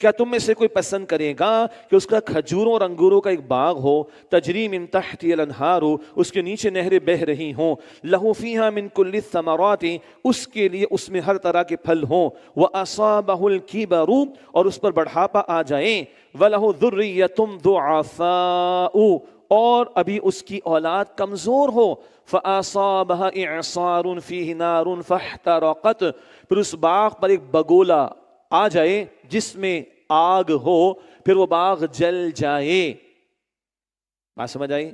کیا تم میں سے کوئی پسند کرے گا کہ اس کا کھجوروں اور انگوروں کا ایک باغ ہو، تجری من تحتہ الانہار، اس کے نیچے نہریں بہہ رہی ہوں، لہ فیہا من کل الثمرات، اس کے لیے اس میں ہر طرح کے پھل ہوں، واصابہ الکبر، اور اس پر بڑھاپا آ جائے، ولہ ذریۃ ضعفاء، اور ابھی اس کی اولاد کمزور ہو، فَأَصَابَهَا إِعْصَارٌ فِيهِ نَارٌ فَاحْتَرَقَتْ، پھر اس باغ پر ایک بگولا آ جائے جس میں آگ ہو، پھر وہ باغ جل جائے۔ بات سمجھ آئی؟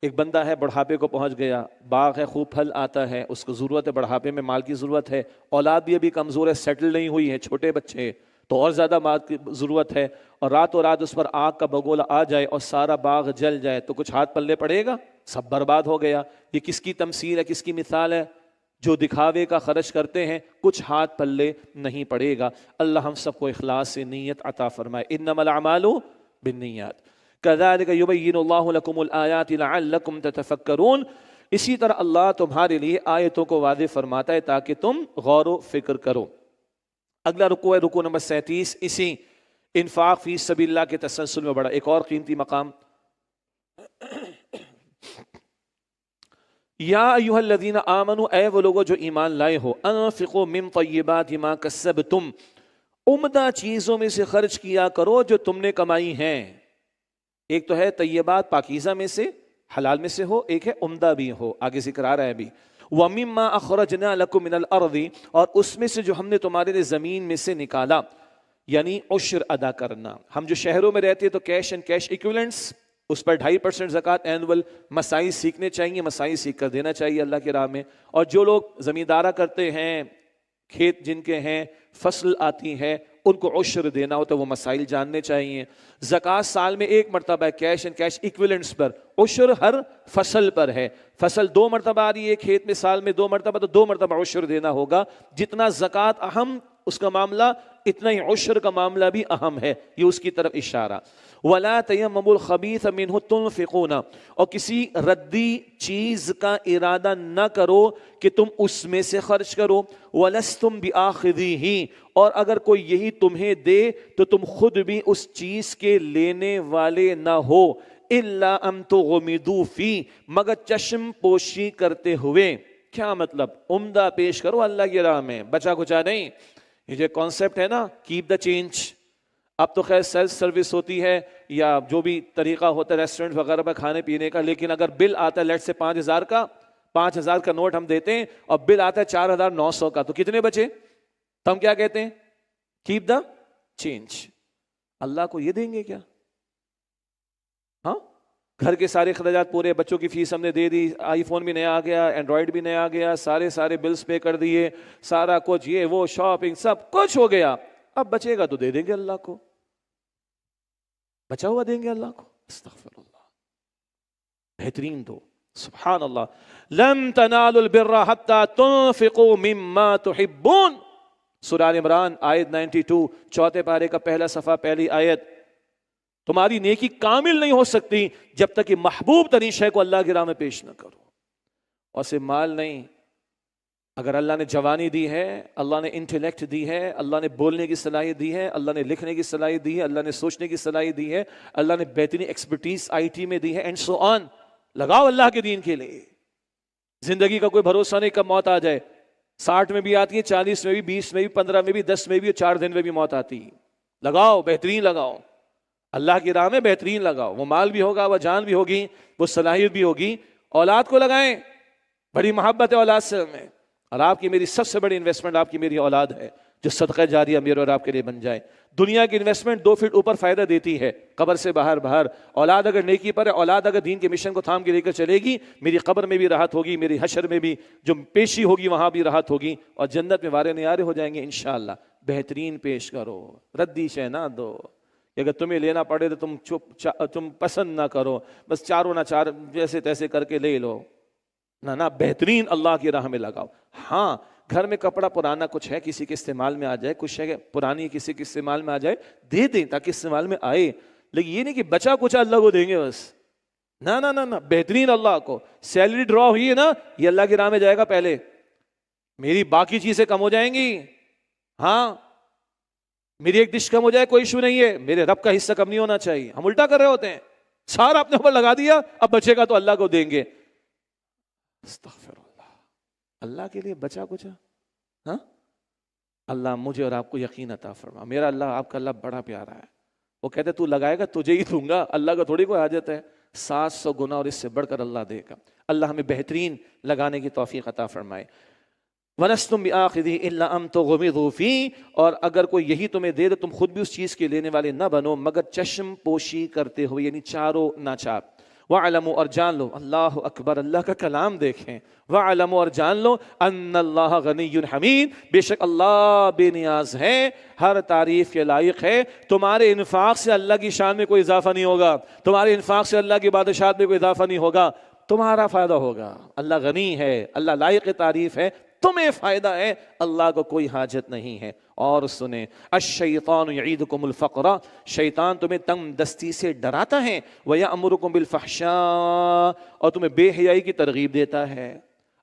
ایک بندہ ہے بڑھاپے کو پہنچ گیا، باغ ہے خوب پھل آتا ہے، اس کو ضرورت ہے بڑھاپے میں مال کی ضرورت ہے، اولاد بھی ابھی کمزور ہے، سیٹل نہیں ہوئی ہے، چھوٹے بچے تو اور زیادہ مال کی ضرورت ہے، اور راتوں رات اس پر آگ کا بگولا آ جائے اور سارا باغ جل جائے تو کچھ ہاتھ پلے پڑے گا؟ سب برباد ہو گیا۔ یہ کس کی تمثیل ہے، کس کی مثال ہے؟ جو دکھاوے کا خرچ کرتے ہیں کچھ ہاتھ پلے نہیں پڑے گا۔ اللہ ہم سب کو اخلاص سے نیت عطا فرمائے۔ انما الاعمال بالنیات کذالک یبین اللہ لکم الآیات لعلکم تتفکرون، اسی طرح اللہ تمہارے لیے آیتوں کو واضح فرماتا ہے تاکہ تم غور و فکر کرو۔ اگلا رکوع ہے رکوع نمبر 37، اسی انفاق فی سبیل اللہ کے تسلسل میں بڑا ایک اور قیمتی مقام۔ یا ایھا الذین آمنوا، اے وہ لوگو جو ایمان لائے ہو، انفقوا من طیبات ما کسبتم، عمدہ چیزوں میں سے خرچ کیا کرو جو تم نے کمائی ہیں. ایک تو ہے طیبات پاکیزہ میں سے، حلال میں سے ہو، ایک ہے عمدہ بھی ہو، آگے ذکر آ رہا ہے ابھی. وَمِمَّا أَخْرَجْنَا لَكُم مِّنَ الْأَرْضِ، اور اس میں سے جو ہم نے تمہارے لیے زمین میں سے نکالا، یعنی عشر ادا کرنا. ہم جو شہروں میں رہتے ہیں تو کیش اینڈ کیش ایکویلنٹس، اس پر 2.5% زکوٰۃ اینول. مسائل سیکھنے چاہیے، مسائل سیکھ کر دینا چاہیے اللہ کی راہ میں. اور جو لوگ زمیندارہ کرتے ہیں، کھیت جن کے ہیں، فصل آتی ہے، ان کو عشر دینا ہوتا ہے، وہ مسائل جاننے چاہیے. زکوٰۃ سال میں ایک مرتبہ ہے، کیش اینڈ کیش ایکویلنٹس پر. عشر ہر فصل پر ہے. فصل 2 مرتبہ آ رہی ہے کھیت میں سال میں 2 مرتبہ، تو 2 مرتبہ عشر دینا ہوگا. جتنا زکوٰۃ اہم اس کا معاملہ، اتنا ہی عشر کا معاملہ بھی اہم ہے. یہ اس کی طرف اشارہ. وَلَا تَيَمَّمُوا الْخَبِيثَ مِنْهُ تُنْفِقُونَ، اور کسی ردی چیز کا ارادہ نہ کرو کہ تم اس میں سے خرچ کرو. وَلَسْتُمْ بِآخِذِيهِ، اور اگر کوئی یہی تمہیں دے تو تم خود بھی اس چیز کے لینے والے نہ ہو. إِلَّا أَن تُغْمِضُوا فِيهِ، مگر چشم پوشی کرتے ہوئے. کیا مطلب؟ عمدہ پیش کرو اللہ کی راہ میں، بچا کچا نہیں. یہ جو کانسیپٹ ہے نا، کیپ دا چینج. اب تو خیر سیلف سروس ہوتی ہے یا جو بھی طریقہ ہوتا ہے ریسٹورنٹ وغیرہ پہ کھانے پینے کا، لیکن اگر بل آتا ہے لیٹ سے 5,000 کا نوٹ ہم دیتے ہیں اور بل آتا ہے 4,900 کا، تو کتنے بچے؟ تو ہم کیا کہتے ہیں؟ Keep the change. اللہ کو یہ دیں گے کیا؟ ہاں، گھر کے سارے اخراجات پورے، بچوں کی فیس ہم نے دے دی، آئی فون بھی نیا آ گیا، اینڈرائڈ بھی نیا آ گیا، سارے بلز پے کر دیے، سارا کچھ یہ وہ شاپنگ سب کچھ ہو گیا. اب بچے گا تو دے دیں گے اللہ کو، بچا ہوا دیں گے اللہ کو. استغفر اللہ، بہترین دو. سبحان اللہ. لن تنالوا البر حتى تنفقوا مما تحبون. سورہ آل عمران آیت 92، 4 پارے کا پہلا صفحہ، پہلی آیت. تمہاری نیکی کامل نہیں ہو سکتی جب تک کہ محبوب ترین شے کو اللہ کی راہ میں پیش نہ کرو. اور صرف مال نہیں، اگر اللہ نے جوانی دی ہے، اللہ نے انٹلیکٹ دی ہے، اللہ نے بولنے کی صلاحیت دی ہے، اللہ نے لکھنے کی صلاحیت دی ہے، اللہ نے سوچنے کی صلاحیت دی ہے، اللہ نے بہترین ایکسپرٹیز آئی ٹی میں دی ہے، اینڈ سو آن. لگاؤ اللہ کے دین کے لیے. زندگی کا کوئی بھروسہ نہیں کب موت آ جائے. 60 میں بھی آتی ہے، 40 میں بھی، 20 میں بھی، 15 میں بھی، 10 میں بھی، اور 4 دن میں بھی موت آتی ہے. لگاؤ، بہترین لگاؤ اللہ کی راہ میں، بہترین لگاؤ. وہ مال بھی ہوگا، وہ جان بھی ہوگی، وہ صلاحیت بھی ہوگی. اولاد کو لگائیں، بڑی محبت ہے اولاد سے ہمیں. اور آپ کی میری سب سے بڑی انویسٹمنٹ آپ کی میری اولاد ہے، جو صدقہ جاریہ میرے اور آپ کے لیے بن جائے. دنیا کی انویسٹمنٹ 2 فٹ اوپر فائدہ دیتی ہے، قبر سے باہر. اولاد اگر نیکی پر ہے، اولاد اگر دین کے مشن کو تھام کے لے کر چلے گی، میری قبر میں بھی راحت ہوگی، میری حشر میں بھی جو پیشی ہوگی وہاں بھی راحت ہوگی، اور جنت میں وارے نیارے ہو جائیں گے انشاءاللہ. بہترین پیش کرو، ردی شے نہ دو. اگر تمہیں لینا پڑے تو تم پسند نہ کرو، بس چاروں نہ چار جیسے تیسے کر کے لے لو. نہ بہترین اللہ کی راہ میں لگاؤ. ہاں، گھر میں کپڑا پرانا کچھ ہے، کسی کے استعمال میں آ جائے، کچھ ہے پرانی کسی کے استعمال میں آ جائے، دے دیں تاکہ استعمال میں آئے. لیکن یہ نہیں کہ بچا کچھ اللہ کو دیں گے بس. نہ، بہترین اللہ کو. سیلری ڈرا ہوئی ہے نا، یہ اللہ کی راہ میں جائے گا پہلے، میری باقی چیزیں کم ہو جائیں گی. ہاں، میری ایک ڈش کم ہو جائے کوئی ایشو نہیں ہے، میرے رب کا حصہ کم نہیں ہونا چاہیے. ہم الٹا کر رہے ہوتے ہیں، سارا اپنے اوپر لگا دیا، اب بچے گا تو اللہ کو دیں گے. استغفر اللہ. اللہ کے لیے بچا کچا. ہاں، اللہ مجھے اور آپ کو یقین عطا فرما. میرا اللہ، آپ کا اللہ بڑا پیارا ہے. وہ کہتے تو لگائے گا تجھے ہی دوں گا، اللہ کا تھوڑی کوئی حاجت ہے. 700 گنا اور اس سے بڑھ کر اللہ دے گا. اللہ ہمیں بہترین لگانے کی توفیق عطا فرمائے. وَلَسْتُمْ بِآخِذِهِ إِلَّا أَن تُغْمِضُوا فِيهِ، اور اگر کوئی یہی تمہیں دے تو تم خود بھی اس چیز کے لینے والے نہ بنو مگر چشم پوشی کرتے ہوئے، یعنی چاروں ناچار. وَعْلَمُوا، اور جان لو، اللہ اکبر، اللہ کا کلام دیکھیں. وَعْلَمُوا، اور جان لو، أَنَّ اللَّهَ غَنِيٌّ حَمِيدٌ، بے شک اللہ بے نیاز ہے، ہر تعریف کے لائق ہے. تمہارے انفاق سے اللہ کی شان میں کوئی اضافہ نہیں ہوگا، تمہارے انفاق سے اللہ کی بادشاہت میں کوئی اضافہ نہیں ہوگا، تمہارا فائدہ ہوگا. اللہ غنی ہے، اللہ لائق تعریف ہے، تمہیں فائدہ ہے، اللہ کو کوئی حاجت نہیں ہے. اور سنیں، الشیطان یعیدکم الفقر، شیطان تمہیں تنگ دستی سے ڈراتا ہے. ویأمرکم بالفحشاء، اور تمہیں بے حیائی کی ترغیب دیتا ہے.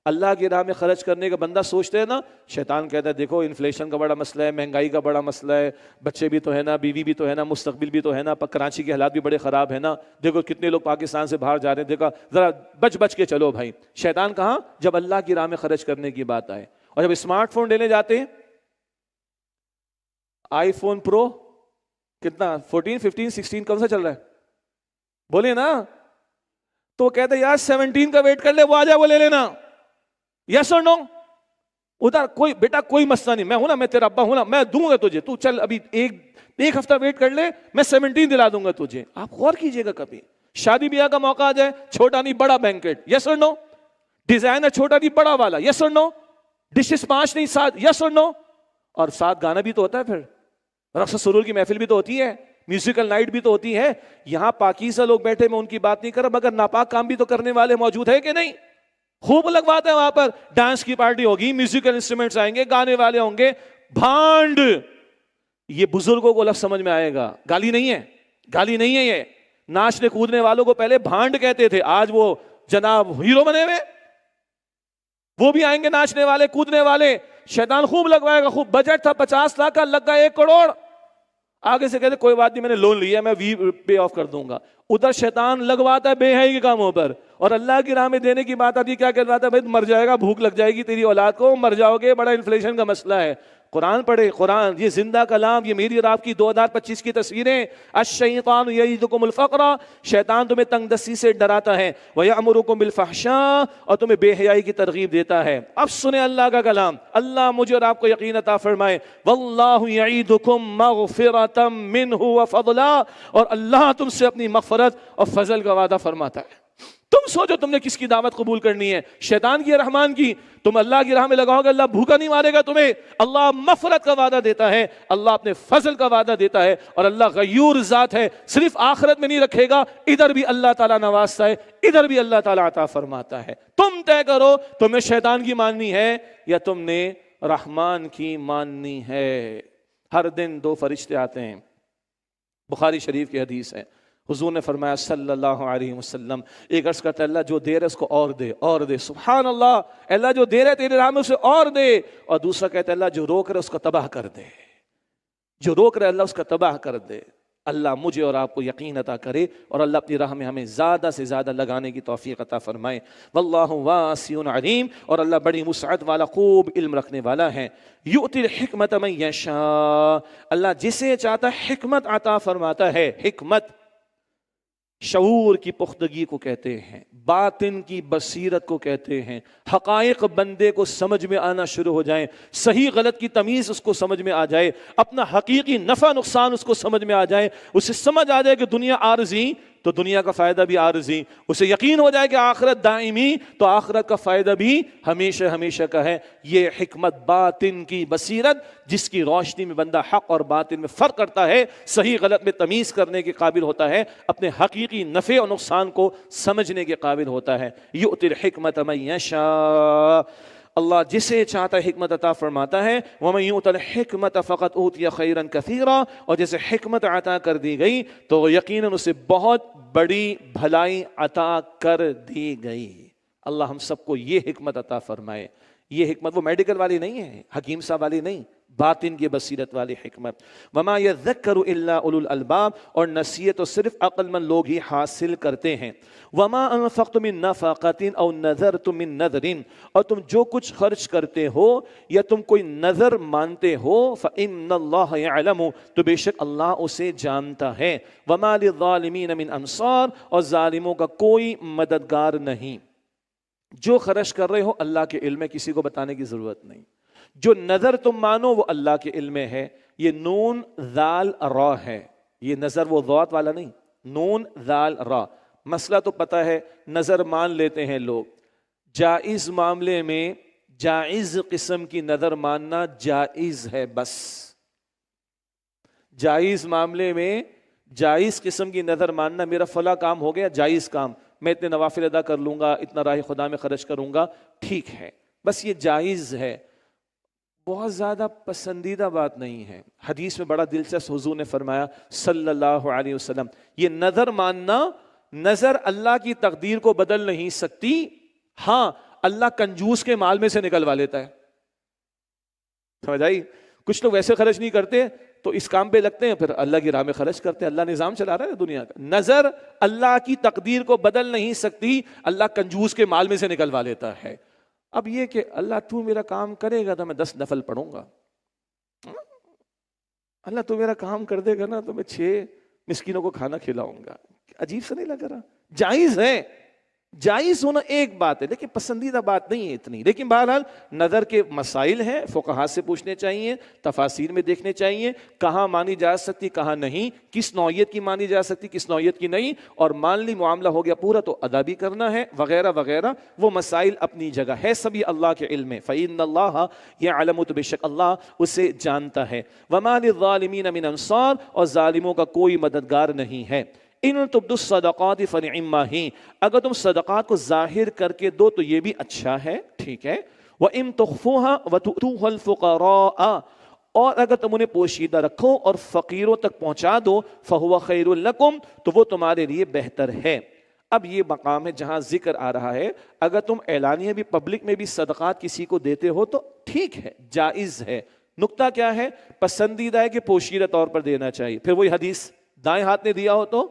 اللہ کی راہ میں خرچ کرنے کا بندہ سوچتے ہیں نا، شیطان کہتا ہے دیکھو انفلیشن کا بڑا مسئلہ ہے، مہنگائی کا بڑا مسئلہ ہے، بچے بھی تو ہے نا، بیوی بھی تو ہے نا، مستقبل بھی تو ہے نا، کراچی کے حالات بھی بڑے خراب ہیں نا، دیکھو کتنے لوگ پاکستان سے باہر جا رہے ہیں، دیکھا ذرا بچ کے چلو بھائی۔ شیطان کہاں؟ جب اللہ کی راہ میں خرچ کرنے کی بات آئے۔ اور جب اسمارٹ فون لینے جاتے ہیں، آئی فون پرو کتنا 14 15 16 کون سا چل رہا ہے بولے نا، تو وہ کہتے ہیں یار 17 کا ویٹ کر لے، وہ آ جائے وہ لے لینا، یس اور نو؟ ادھر کوئی بیٹا کوئی مسئلہ نہیں، میں ہوں نا، میں تیرا ابا ہوں نا، میں دوں گا تجھے، تو چل ابھی ایک ہفتہ ویٹ کر لے، میں 17 دلا دوں گا تجھے۔ آپ غور کیجئے گا، کبھی شادی بیاہ کا موقع آ جائے، چھوٹا نہیں بڑا بینکٹ، یس اور نو؟ ڈیزائنر چھوٹا نہیں بڑا والا، یس اور نو؟ ڈشز 5 نہیں 7، یس اور نو؟ اور ساتھ گانا بھی تو ہوتا ہے، پھر رقص و سرور کی محفل بھی تو ہوتی ہے، میوزیکل نائٹ بھی تو ہوتی ہے۔ یہاں پاکیزہ لوگ بیٹھے، میں ان کی بات نہیں کر رہا، مگر ناپاک کام بھی تو کرنے والے موجود ہیں کہ نہیں؟ خوب لگواتے ہیں وہاں پر، ڈانس کی پارٹی ہوگی، میوزیکل انسٹرومنٹس آئیں گے، گانے والے ہوں گے، بھانڈ۔ یہ بزرگوں کو لفظ سمجھ میں آئے گا، گالی نہیں ہے، گالی نہیں ہے یہ۔ ناچنے کودنے والوں کو پہلے بھانڈ کہتے تھے، آج وہ جناب ہیرو بنے ہوئے، وہ بھی آئیں گے ناچنے والے کودنے والے۔ شیطان خوب لگوائے گا، خوب بجٹ تھا 50 لاکھ کا، لگ گا 1 کروڑ، آگے سے کہتے کوئی بات نہیں، میں نے لون لیا، میں پے آف کر دوں گا۔ ادھر شیطان لگواتا ہے بے حیائی کے کاموں پر، اور اللہ کی راہ میں دینے کی بات آتی ہے، کیا کہتا ہے بھائی مر جائے گا، بھوک لگ جائے گی تیری اولاد کو، مر جاؤ گے، بڑا انفلیشن کا مسئلہ ہے۔ قرآن پڑھے، قرآن یہ زندہ کلام، یہ میری اور آپ کی 2025 کی تصویریں۔ الشیطان یعیدکم الفقر، شیطان تمہیں تنگ دستی سے ڈراتا ہے، ویأمرکم بالفحشاء، اور تمہیں بے حیائی کی ترغیب دیتا ہے۔ اب سنیں اللہ کا کلام، اللہ مجھے اور آپ کو یقین عطا فرمائے۔ واللہ یعیدکم مغفرۃ منہ وفضلا، اور اللہ تم سے اپنی مغفرت اور فضل کا وعدہ فرماتا ہے۔ تم سوچو تم نے کس کی دعوت قبول کرنی ہے، شیطان کی یا رحمان کی؟ تم اللہ کی راہ میں لگاؤ گے، اللہ بھوکا نہیں مارے گا تمہیں، اللہ مغفرت کا وعدہ دیتا ہے، اللہ اپنے فضل کا وعدہ دیتا ہے، اور اللہ غیور ذات ہے، صرف آخرت میں نہیں رکھے گا، ادھر بھی اللہ تعالیٰ نوازتا ہے، ادھر بھی اللہ تعالیٰ عطا فرماتا ہے۔ تم طے کرو تمہیں شیطان کی ماننی ہے یا تم نے رحمان کی ماننی ہے۔ ہر دن 2 فرشتے آتے ہیں، بخاری شریف کی حدیث ہے، حضور نے فرمایا صلی اللہ علیہ وسلم، ایک عرض کرتا ہے اللہ جو دے رہا ہے اس کو اور دے، اور دے، سبحان اللہ، اللہ جو دے رہا ہے تیرے راہ میں اسے اور دے، اور دوسرا کہتا ہے اللہ جو روک رہا ہے اس کو تباہ کر دے، جو روک رہا ہے اللہ اس کا تباہ کر دے۔ اللہ مجھے اور آپ کو یقین عطا کرے، اور اللہ اپنی راہ میں ہمیں زیادہ سے زیادہ لگانے کی توفیق عطا فرمائے۔ واللہ واسع علیم، اور اللہ بڑی وسعت والا، خوب علم رکھنے والا ہے۔ یؤتی الحکمت من یشاء، اللہ جسے چاہتا ہے حکمت عطا فرماتا ہے۔ حکمت شعور کی پختگی کو کہتے ہیں، باطن کی بصیرت کو کہتے ہیں، حقائق بندے کو سمجھ میں آنا شروع ہو جائیں، صحیح غلط کی تمیز اس کو سمجھ میں آ جائے، اپنا حقیقی نفع نقصان اس کو سمجھ میں آ جائے، اسے سمجھ آ جائے کہ دنیا عارضی تو دنیا کا فائدہ بھی عارضی، اسے یقین ہو جائے کہ آخرت دائمی تو آخرت کا فائدہ بھی ہمیشہ ہمیشہ کا ہے۔ یہ حکمت، باطن کی بصیرت، جس کی روشنی میں بندہ حق اور باطن میں فرق کرتا ہے، صحیح غلط میں تمیز کرنے کے قابل ہوتا ہے، اپنے حقیقی نفع اور نقصان کو سمجھنے کے قابل ہوتا ہے۔ یؤتی الحکمت من یشاء، اللہ جسے چاہتا ہے حکمت عطا فرماتا ہے۔ وَمَن يُؤْتَ الْحِكْمَةَ فَقَدْ أُوتِيَ خَيْرًا كَثِيرًا، اور جسے حکمت عطا کر دی گئی تو یقیناً اسے بہت بڑی بھلائی عطا کر دی گئی۔ اللہ ہم سب کو یہ حکمت عطا فرمائے۔ یہ حکمت وہ میڈیکل والی نہیں ہے، حکیم صاحب والی نہیں، باطن کی بصیرت والی حکمت۔ وما یذکر الا اولو الالباب، اور نصیحت تو صرف عقل مند لوگ ہی حاصل کرتے ہیں۔ وما انفقتم من نفقۃ او نذرتم من نذر، اور تم جو کچھ خرچ کرتے ہو یا تم کوئی نذر مانتے ہو، فإن اللہ یعلم، تو بے شک اللہ اسے جانتا ہے۔ وما للظالمین من انصار، اور ظالموں کا کوئی مددگار نہیں۔ جو خرچ کر رہے ہو اللہ کے علم میں، کسی کو بتانے کی ضرورت نہیں۔ جو نظر تم مانو وہ اللہ کے علم میں ہے۔ یہ نون ذال را ہے، یہ نظر وہ ذات والا نہیں، نون ذال را۔ مسئلہ تو پتہ ہے، نظر مان لیتے ہیں لوگ، جائز معاملے میں جائز قسم کی نظر ماننا جائز ہے، بس جائز معاملے میں جائز قسم کی نظر ماننا، میرا فلاں کام ہو گیا جائز کام، میں اتنے نوافل ادا کر لوں گا، اتنا راہ خدا میں خرچ کروں گا، ٹھیک ہے، بس یہ جائز ہے، بہت زیادہ پسندیدہ بات نہیں ہے۔ حدیث میں بڑا دلچسپ حضور نے فرمایا صلی اللہ علیہ وسلم، یہ نظر ماننا، نظر اللہ کی تقدیر کو بدل نہیں سکتی، ہاں اللہ کنجوس کے مال میں سے نکلوا لیتا ہے. سمجھ آئی؟ کچھ لوگ ویسے خرچ نہیں کرتے تو اس کام پہ لگتے ہیں، پھر اللہ کی راہ میں خرچ کرتے ہیں. اللہ نظام چلا رہا ہے دنیا کا. نظر اللہ کی تقدیر کو بدل نہیں سکتی، اللہ کنجوس کے مال میں سے نکلوا لیتا ہے. اب یہ کہ اللہ تو میرا کام کرے گا تو میں 10 نفل پڑھوں گا، اللہ تو میرا کام کر دے گا نا تو میں 6 مسکینوں کو کھانا کھلاؤں گا. عجیب سا نہیں لگ رہا؟ جائز ہے، جائز ہونا ایک بات ہے لیکن پسندیدہ بات نہیں ہے اتنی. لیکن بہرحال نظر کے مسائل ہیں، فقہا سے پوچھنے چاہیے، تفاسیر میں دیکھنے چاہیے کہاں مانی جا سکتی کہاں نہیں، کس نوعیت کی مانی جا سکتی کس نوعیت کی نہیں، اور مان لی معاملہ ہو گیا پورا تو ادا بھی کرنا ہے وغیرہ وغیرہ. وہ مسائل اپنی جگہ ہے، سبھی اللہ کے علم ہے. فَإِنَّ اللَّهَ يَعْلَمُ، تو بے شک اللہ اسے جانتا ہے. وَمَا لِلظَّالِمِينَ مِنْ أَنصَارٍ، اور ظالموں کا کوئی مددگار نہیں ہے. ان تبدوا الصدقات فنعما ہی، اگر تم صدقات کو ظاہر کر کے دو تو یہ بھی اچھا ہے، ٹھیک ہے. وَإِن تُخْفُوهَا وَتُؤْتُوهَا الْفُقَرَاءَ، اور اگر تم انہیں پوشیدہ رکھو اور فقیروں تک پہنچا دو فَهُوَ خَيْرٌ لَكُمْ، تو وہ تمہارے لیے بہتر ہے. اب یہ مقام ہے جہاں ذکر آ رہا ہے اگر تم اعلانیہ بھی پبلک میں بھی صدقات کسی کو دیتے ہو تو ٹھیک ہے، جائز ہے. نقطہ کیا ہے؟ پسندیدہ ہے کہ پوشیدہ طور پر دینا چاہیے. پھر وہی حدیث، دائیں ہاتھ نے دیا ہو تو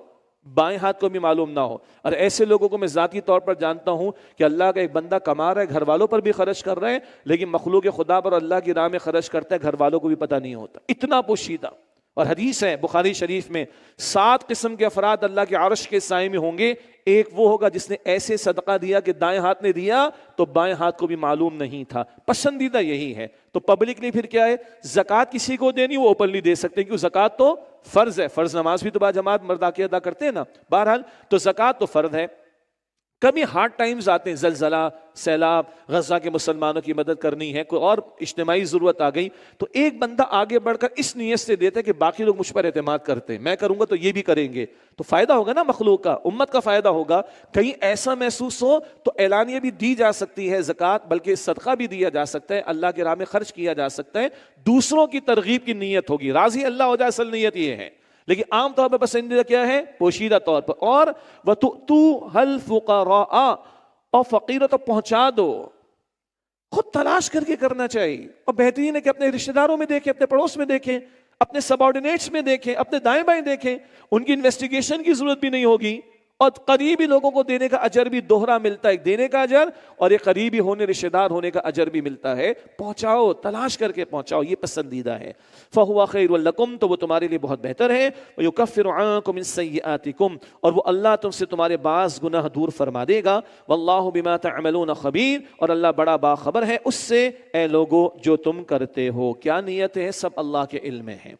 بائیں ہاتھ کو بھی معلوم نہ ہو. اور ایسے لوگوں کو میں ذاتی طور پر جانتا ہوں کہ اللہ کا ایک بندہ کما رہا ہے، گھر والوں پر بھی خرچ کر رہے ہیں، لیکن مخلوق خدا پر اللہ کی راہ میں خرچ کرتا ہے، گھر والوں کو بھی پتہ نہیں ہوتا، اتنا پوشیدہ. اور حدیث ہے بخاری شریف میں 7 قسم کے افراد اللہ کے عرش کے سائے میں ہوں گے. ایک وہ ہوگا جس نے ایسے صدقہ دیا کہ دائیں ہاتھ نے دیا تو بائیں ہاتھ کو بھی معلوم نہیں تھا. پسندیدہ یہی ہے. تو پبلکلی پھر کیا ہے؟ زکوٰۃ کسی کو دینی وہ اوپنلی دے سکتے ہیں، کیوں؟ زکوٰۃ تو فرض ہے، فرض نماز بھی تو با جماعت مرد آ کے ادا کرتے ہیں نا. بہرحال تو زکوٰۃ تو فرض ہے. کبھی ہارڈ ٹائمز آتے ہیں، زلزلہ، سیلاب، غزہ کے مسلمانوں کی مدد کرنی ہے، کوئی اور اجتماعی ضرورت آ گئی تو ایک بندہ آگے بڑھ کر اس نیت سے دیتا ہے کہ باقی لوگ مجھ پر اعتماد کرتے ہیں، میں کروں گا تو یہ بھی کریں گے، تو فائدہ ہوگا نا، مخلوق کا، امت کا فائدہ ہوگا. کہیں ایسا محسوس ہو تو اعلانیہ بھی دی جا سکتی ہے زکوٰۃ، بلکہ صدقہ بھی دیا جا سکتا ہے، اللہ کے راہ میں خرچ کیا جا سکتا ہے. دوسروں کی ترغیب کی نیت ہوگی، راضی اللہ ہو جائے، اصل نیت یہ ہے. لیکن عام طور پہ پسندیدہ کیا ہے؟ پوشیدہ طور پر. اور وَتُؤْتُوهَا الْفُقَرَاءَ، اور فقیروں تک پہنچا دو. خود تلاش کر کے کرنا چاہیے. اور بہترین ہے کہ اپنے رشتہ داروں میں دیکھیں، اپنے پڑوس میں دیکھیں، اپنے سب آرڈینیٹس میں دیکھیں، اپنے دائیں بائیں دیکھیں، ان کی انویسٹیگیشن کی ضرورت بھی نہیں ہوگی. اور قریبی لوگوں کو دینے کا اجر بھی دوہرا ملتا ہے، ایک دینے کا اجر اور ایک قریبی ہونے، رشتہ دار ہونے کا اجر بھی ملتا ہے. پہنچاؤ، تلاش کر کے پہنچاؤ، یہ پسندیدہ ہے. فَهُوَ خَيْرٌ لَكُمْ، تو وہ تمہارے لیے بہت بہتر ہے. وَيُكَفِّرُ عَنكُم مِّن سَيِّئَاتِكُمْ، اور وہ اللہ تم سے تمہارے بعض گناہ دور فرما دے گا. وَاللَّهُ بِمَا تَعْمَلُونَ خَبِيرٌ، اور اللہ بڑا باخبر ہے اس سے اے لوگو جو تم کرتے ہو. کیا نیت ہے سب اللہ کے علم میں ہے.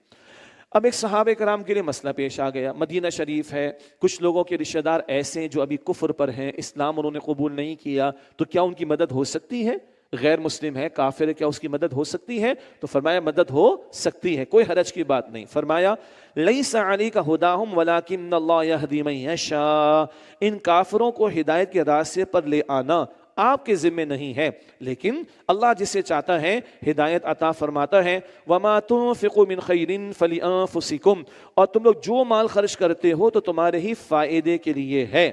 اب ایک صحابہ کرام کے لیے مسئلہ پیش آ گیا. مدینہ شریف ہے، کچھ لوگوں کے رشتہ دار ایسے ہیں جو ابھی کفر پر ہیں، اسلام انہوں نے قبول نہیں کیا، تو کیا ان کی مدد ہو سکتی ہے؟ غیر مسلم ہے، کافر ہے، کیا اس کی مدد ہو سکتی ہے؟ تو فرمایا مدد ہو سکتی ہے، کوئی حرج کی بات نہیں. فرمایا لیس علیک ھداھم ولکن اللہ یہدی من یشاء، ان کافروں کو ہدایت کے راستے پر لے آنا آپ کے ذمہ نہیں ہے، لیکن اللہ جسے چاہتا ہے ہدایت عطا فرماتا ہے. وما تنفقوا من خیر فلانفسکم، اور تم لوگ جو مال خرچ کرتے ہو تو تمہارے ہی فائدے کے لیے ہے.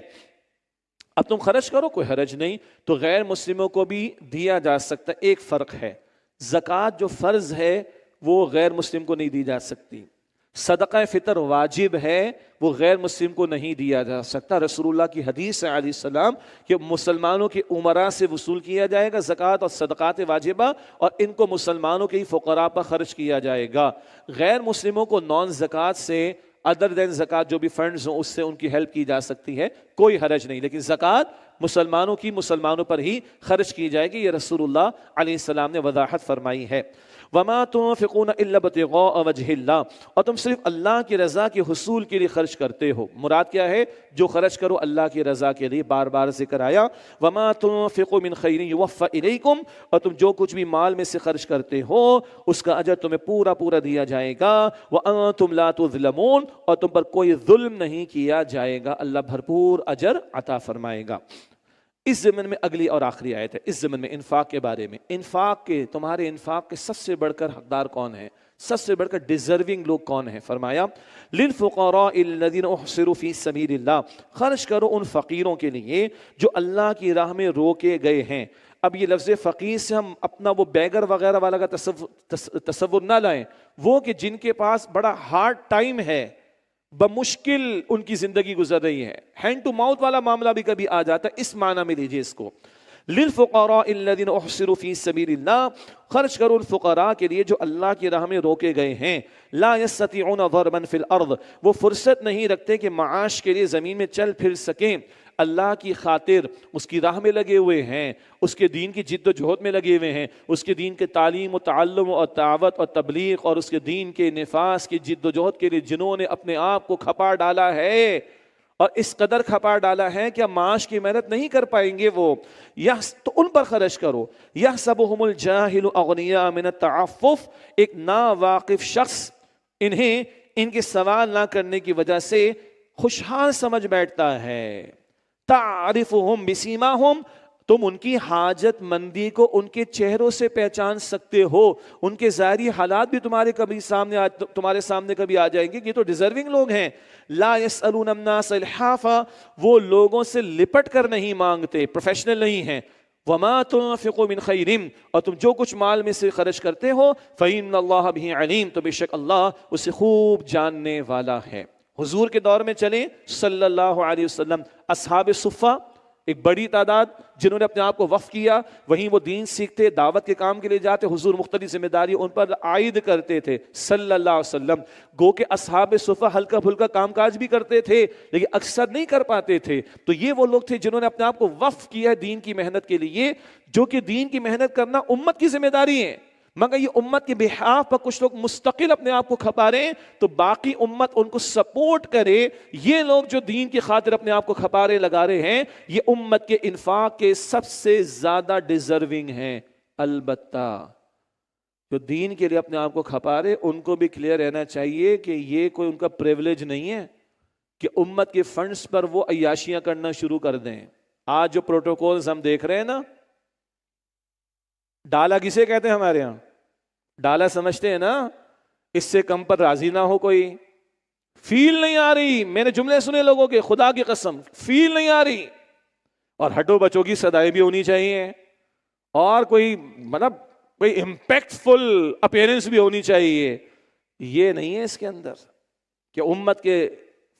اب تم خرچ کرو، کوئی حرج نہیں. تو غیر مسلموں کو بھی دیا جا سکتا ہے. ایک فرق ہے، زکوٰۃ جو فرض ہے وہ غیر مسلم کو نہیں دی جا سکتی. صدقہ فطر واجب ہے، وہ غیر مسلم کو نہیں دیا جا سکتا. رسول اللہ کی حدیث ہے علیہ السلام کہ مسلمانوں کے عمراء سے وصول کیا جائے گا زکوٰۃ اور صدقات واجبہ، اور ان کو مسلمانوں کے ہی فقراء پر خرچ کیا جائے گا. غیر مسلموں کو نان زکوٰۃ سے، ادر دین زکوٰۃ جو بھی فنڈز ہوں اس سے ان کی ہیلپ کی جا سکتی ہے، کوئی حرج نہیں. لیکن زکوٰۃ مسلمانوں کی مسلمانوں پر ہی خرچ کی جائے گی، یہ رسول اللہ علیہ السلام نے وضاحت فرمائی ہے. وما تنفقون الا ابتغاء وجه اللہ، اور تم صرف اللہ کی رضا کے حصول کے لیے خرچ کرتے ہو. مراد کیا ہے؟ جو خرچ کرو اللہ کی رضا کے لیے، بار بار ذکر آیا. وما تنفقوا من خیر یوفى الیکم، اور تم جو کچھ بھی مال میں سے خرچ کرتے ہو اس کا اجر تمہیں پورا پورا دیا جائے گا. وانتم لا تظلمون، اور تم پر کوئی ظلم نہیں کیا جائے گا، اللہ بھرپور اجر عطا فرمائے گا. اس ضمن میں اگلی اور آخری آیت ہے، اس ضمن میں انفاق کے بارے میں. انفاق کے، تمہارے انفاق کے سب سے بڑھ کر حقدار کون ہے، سب سے بڑھ کر ڈیزرونگ لوگ کون ہیں؟ فرمایا للفقراء الذین احصروا فی سبیل اللہ، خرچ کرو ان فقیروں کے لیے جو اللہ کی راہ میں روکے گئے ہیں. اب یہ لفظ فقیر سے ہم اپنا وہ بیگر وغیرہ والا کا تصور نہ لائیں، وہ کہ جن کے پاس بڑا ہارڈ ٹائم ہے، بمشکل ان کی زندگی گزر رہی ہے، ہینڈ ٹو ماؤتھ والا معاملہ بھی کبھی آ جاتا ہے، اس معنی میں لیجیے اس کو۔ للفقراء الذين احصروا في سبيل الله، خرچ کرو ان فقراء کے لیے جو اللہ کی راہ میں روکے گئے ہیں، لا يستطيعون ضربا في الارض، وہ فرصت نہیں رکھتے کہ معاش کے لیے زمین میں چل پھر سکیں، اللہ کی خاطر اس کی راہ میں لگے ہوئے ہیں، اس کے دین کی جد و جہد میں لگے ہوئے ہیں، اس کے دین کے تعلیم و تعلم اور دعوت اور تبلیغ اور اس کے دین کے نفاذ کی جد و جہد کے لیے جنہوں نے اپنے آپ کو کھپا ڈالا ہے، اور اس قدر کھپا ڈالا ہے کہ معاش کی محنت نہیں کر پائیں گے وہ، تو ان پر خرچ کرو۔ یحسبهم الجاہل اغنیاء من التعفف، ایک ناواقف شخص انہیں ان کے سوال نہ کرنے کی وجہ سے خوشحال سمجھ بیٹھتا ہے۔ تعرفهم بسیماہم، تم ان کی حاجت مندی کو ان کے چہروں سے پہچان سکتے ہو، ان کے ظاہری حالات بھی تمہارے سامنے کبھی آ جائیں گے کہ یہ تو ڈیزرونگ لوگ ہیں۔ لا يسألون الناس الحافا، وہ لوگوں سے لپٹ کر نہیں مانگتے، پروفیشنل نہیں ہیں۔ وما تنفقوا من خیر، اور تم جو کچھ مال میں سے خرچ کرتے ہو، فإن اللہ بہ علیم، تو بے شک اللہ اسے خوب جاننے والا ہے۔ حضور کے دور میں چلیں صلی اللہ علیہ وسلم، اصحاب صفہ ایک بڑی تعداد جنہوں نے اپنے آپ کو وقف کیا، وہیں وہ دین سیکھتے، دعوت کے کام کے لیے جاتے، حضور مختلف ذمہ داری ان پر عائد کرتے تھے صلی اللہ علیہ وسلم۔ گو کہ اصحاب صفہ ہلکا پھلکا کام کاج بھی کرتے تھے لیکن اکثر نہیں کر پاتے تھے، تو یہ وہ لوگ تھے جنہوں نے اپنے آپ کو وقف کیا ہے دین کی محنت کے لیے، جو کہ دین کی محنت کرنا امت کی ذمہ داری ہے، مگر یہ امت کے بحاف پر کچھ لوگ مستقل اپنے آپ کو کھپا رہے ہیں تو باقی امت ان کو سپورٹ کرے۔ یہ لوگ جو دین کی خاطر اپنے آپ کو کھپا رہے لگا رہے ہیں، یہ امت کے انفاق کے سب سے زیادہ ڈیزرونگ ہیں۔ البتہ جو دین کے لیے اپنے آپ کو کھپا رہے، ان کو بھی کلیئر رہنا چاہیے کہ یہ کوئی ان کا پریولیج نہیں ہے کہ امت کے فنڈز پر وہ عیاشیاں کرنا شروع کر دیں۔ آج جو پروٹوکولز ہم دیکھ رہے ہیں نا، ڈالا کسے کہتے ہیں ہمارے ہاں؟ ڈالا سمجھتے ہیں نا، اس سے کم پر راضی نہ ہو کوئی، فیل نہیں آ رہی، میں نے جملے سنے لوگوں کے، خدا کی قسم فیل نہیں آ رہی، اور ہٹو بچوں کی صدائیں بھی ہونی چاہیے، اور کوئی مطلب کوئی امپیکٹ فل اپیرنس بھی ہونی چاہیے۔ یہ نہیں ہے اس کے اندر کہ امت کے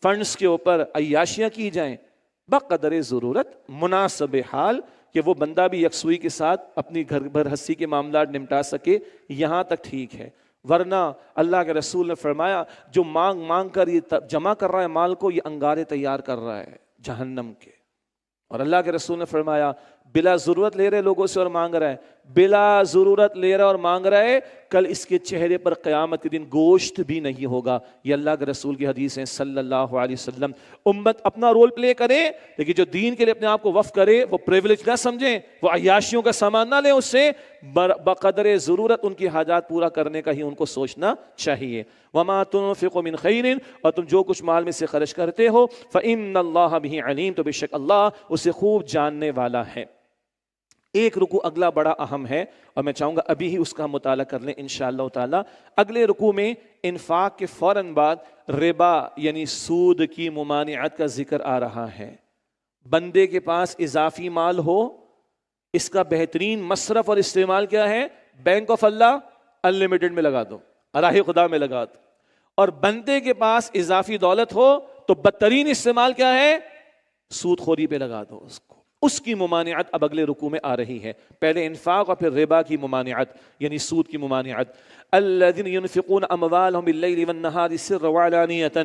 فنڈز کے اوپر عیاشیاں کی جائیں، بقدر ضرورت، مناسب حال، کہ وہ بندہ بھی یکسوئی کے ساتھ اپنی گھر بھر ہستی کے معاملات نمٹا سکے، یہاں تک ٹھیک ہے۔ ورنہ اللہ کے رسول نے فرمایا جو مانگ مانگ کر یہ جمع کر رہا ہے مال کو، یہ انگارے تیار کر رہا ہے جہنم کے۔ اور اللہ کے رسول نے فرمایا بلا ضرورت لے رہے لوگوں سے اور مانگ رہا ہے، بلا ضرورت لے رہا اور مانگ رہا ہے، کل اس کے چہرے پر قیامت کے دن گوشت بھی نہیں ہوگا۔ یہ اللہ کے رسول کی حدیث ہے صلی اللہ علیہ وسلم۔ امت اپنا رول پلے کرے، لیکن جو دین کے لیے اپنے آپ کو وقف کرے وہ پریولیج نہ سمجھیں، وہ عیاشیوں کا سامان نہ لیں، اس سے بقدر ضرورت ان کی حاجات پورا کرنے کا ہی ان کو سوچنا چاہیے۔ وما تنفقوا من خیر، اور تم جو کچھ مال میں سے خرچ کرتے ہو، فإن اللہ بہ علیم، تو بے شک اللہ اسے خوب جاننے والا ہے۔ ایک رکوع اگلا بڑا اہم ہے اور میں چاہوں گا ابھی ہی اس کا مطالعہ کر لیں انشاءاللہ تعالی۔ اگلے رکوع میں انفاق کے فوراً بعد ربا یعنی سود کی ممانعت کا ذکر آ رہا ہے۔ بندے کے پاس اضافی مال ہو، اس کا بہترین مصرف اور استعمال کیا ہے؟ بینک آف اللہ انلمیٹڈ میں لگا دو، راہ خدا میں لگا دو۔ اور بندے کے پاس اضافی دولت ہو تو بدترین استعمال کیا ہے؟ سود خوری پہ لگا دو اس کو۔ اس کی ممانعت اب اگلے رکوع میں آ رہی ہے، پہلے انفاق اور پھر ربا کی ممانعت یعنی سود کی ممانعت۔ الذین ینفقون اموالہم باللیل والنہار سرا وعلانیۃ،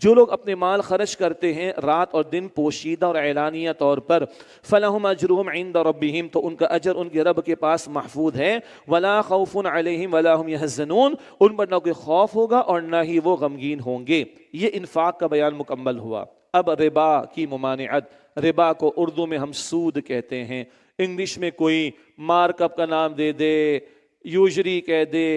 جو لوگ اپنے مال خرچ کرتے ہیں رات اور دن پوشیدہ اور اعلانیہ طور پر، فلہم اجرہم عند ربہم، تو ان کا اجر ان کے رب کے پاس محفوظ ہے، ولا خوف علیہم ولا ہم یحزنون، ان پر نہ کوئی خوف ہوگا اور نہ ہی وہ غمگین ہوں گے۔ یہ انفاق کا بیان مکمل ہوا۔ اب ربا کی ممانعت، ربا کو اردو میں ہم سود کہتے ہیں، انگلش میں کوئی مارک اپ کا نام دے دے، یوزری کہہ دے،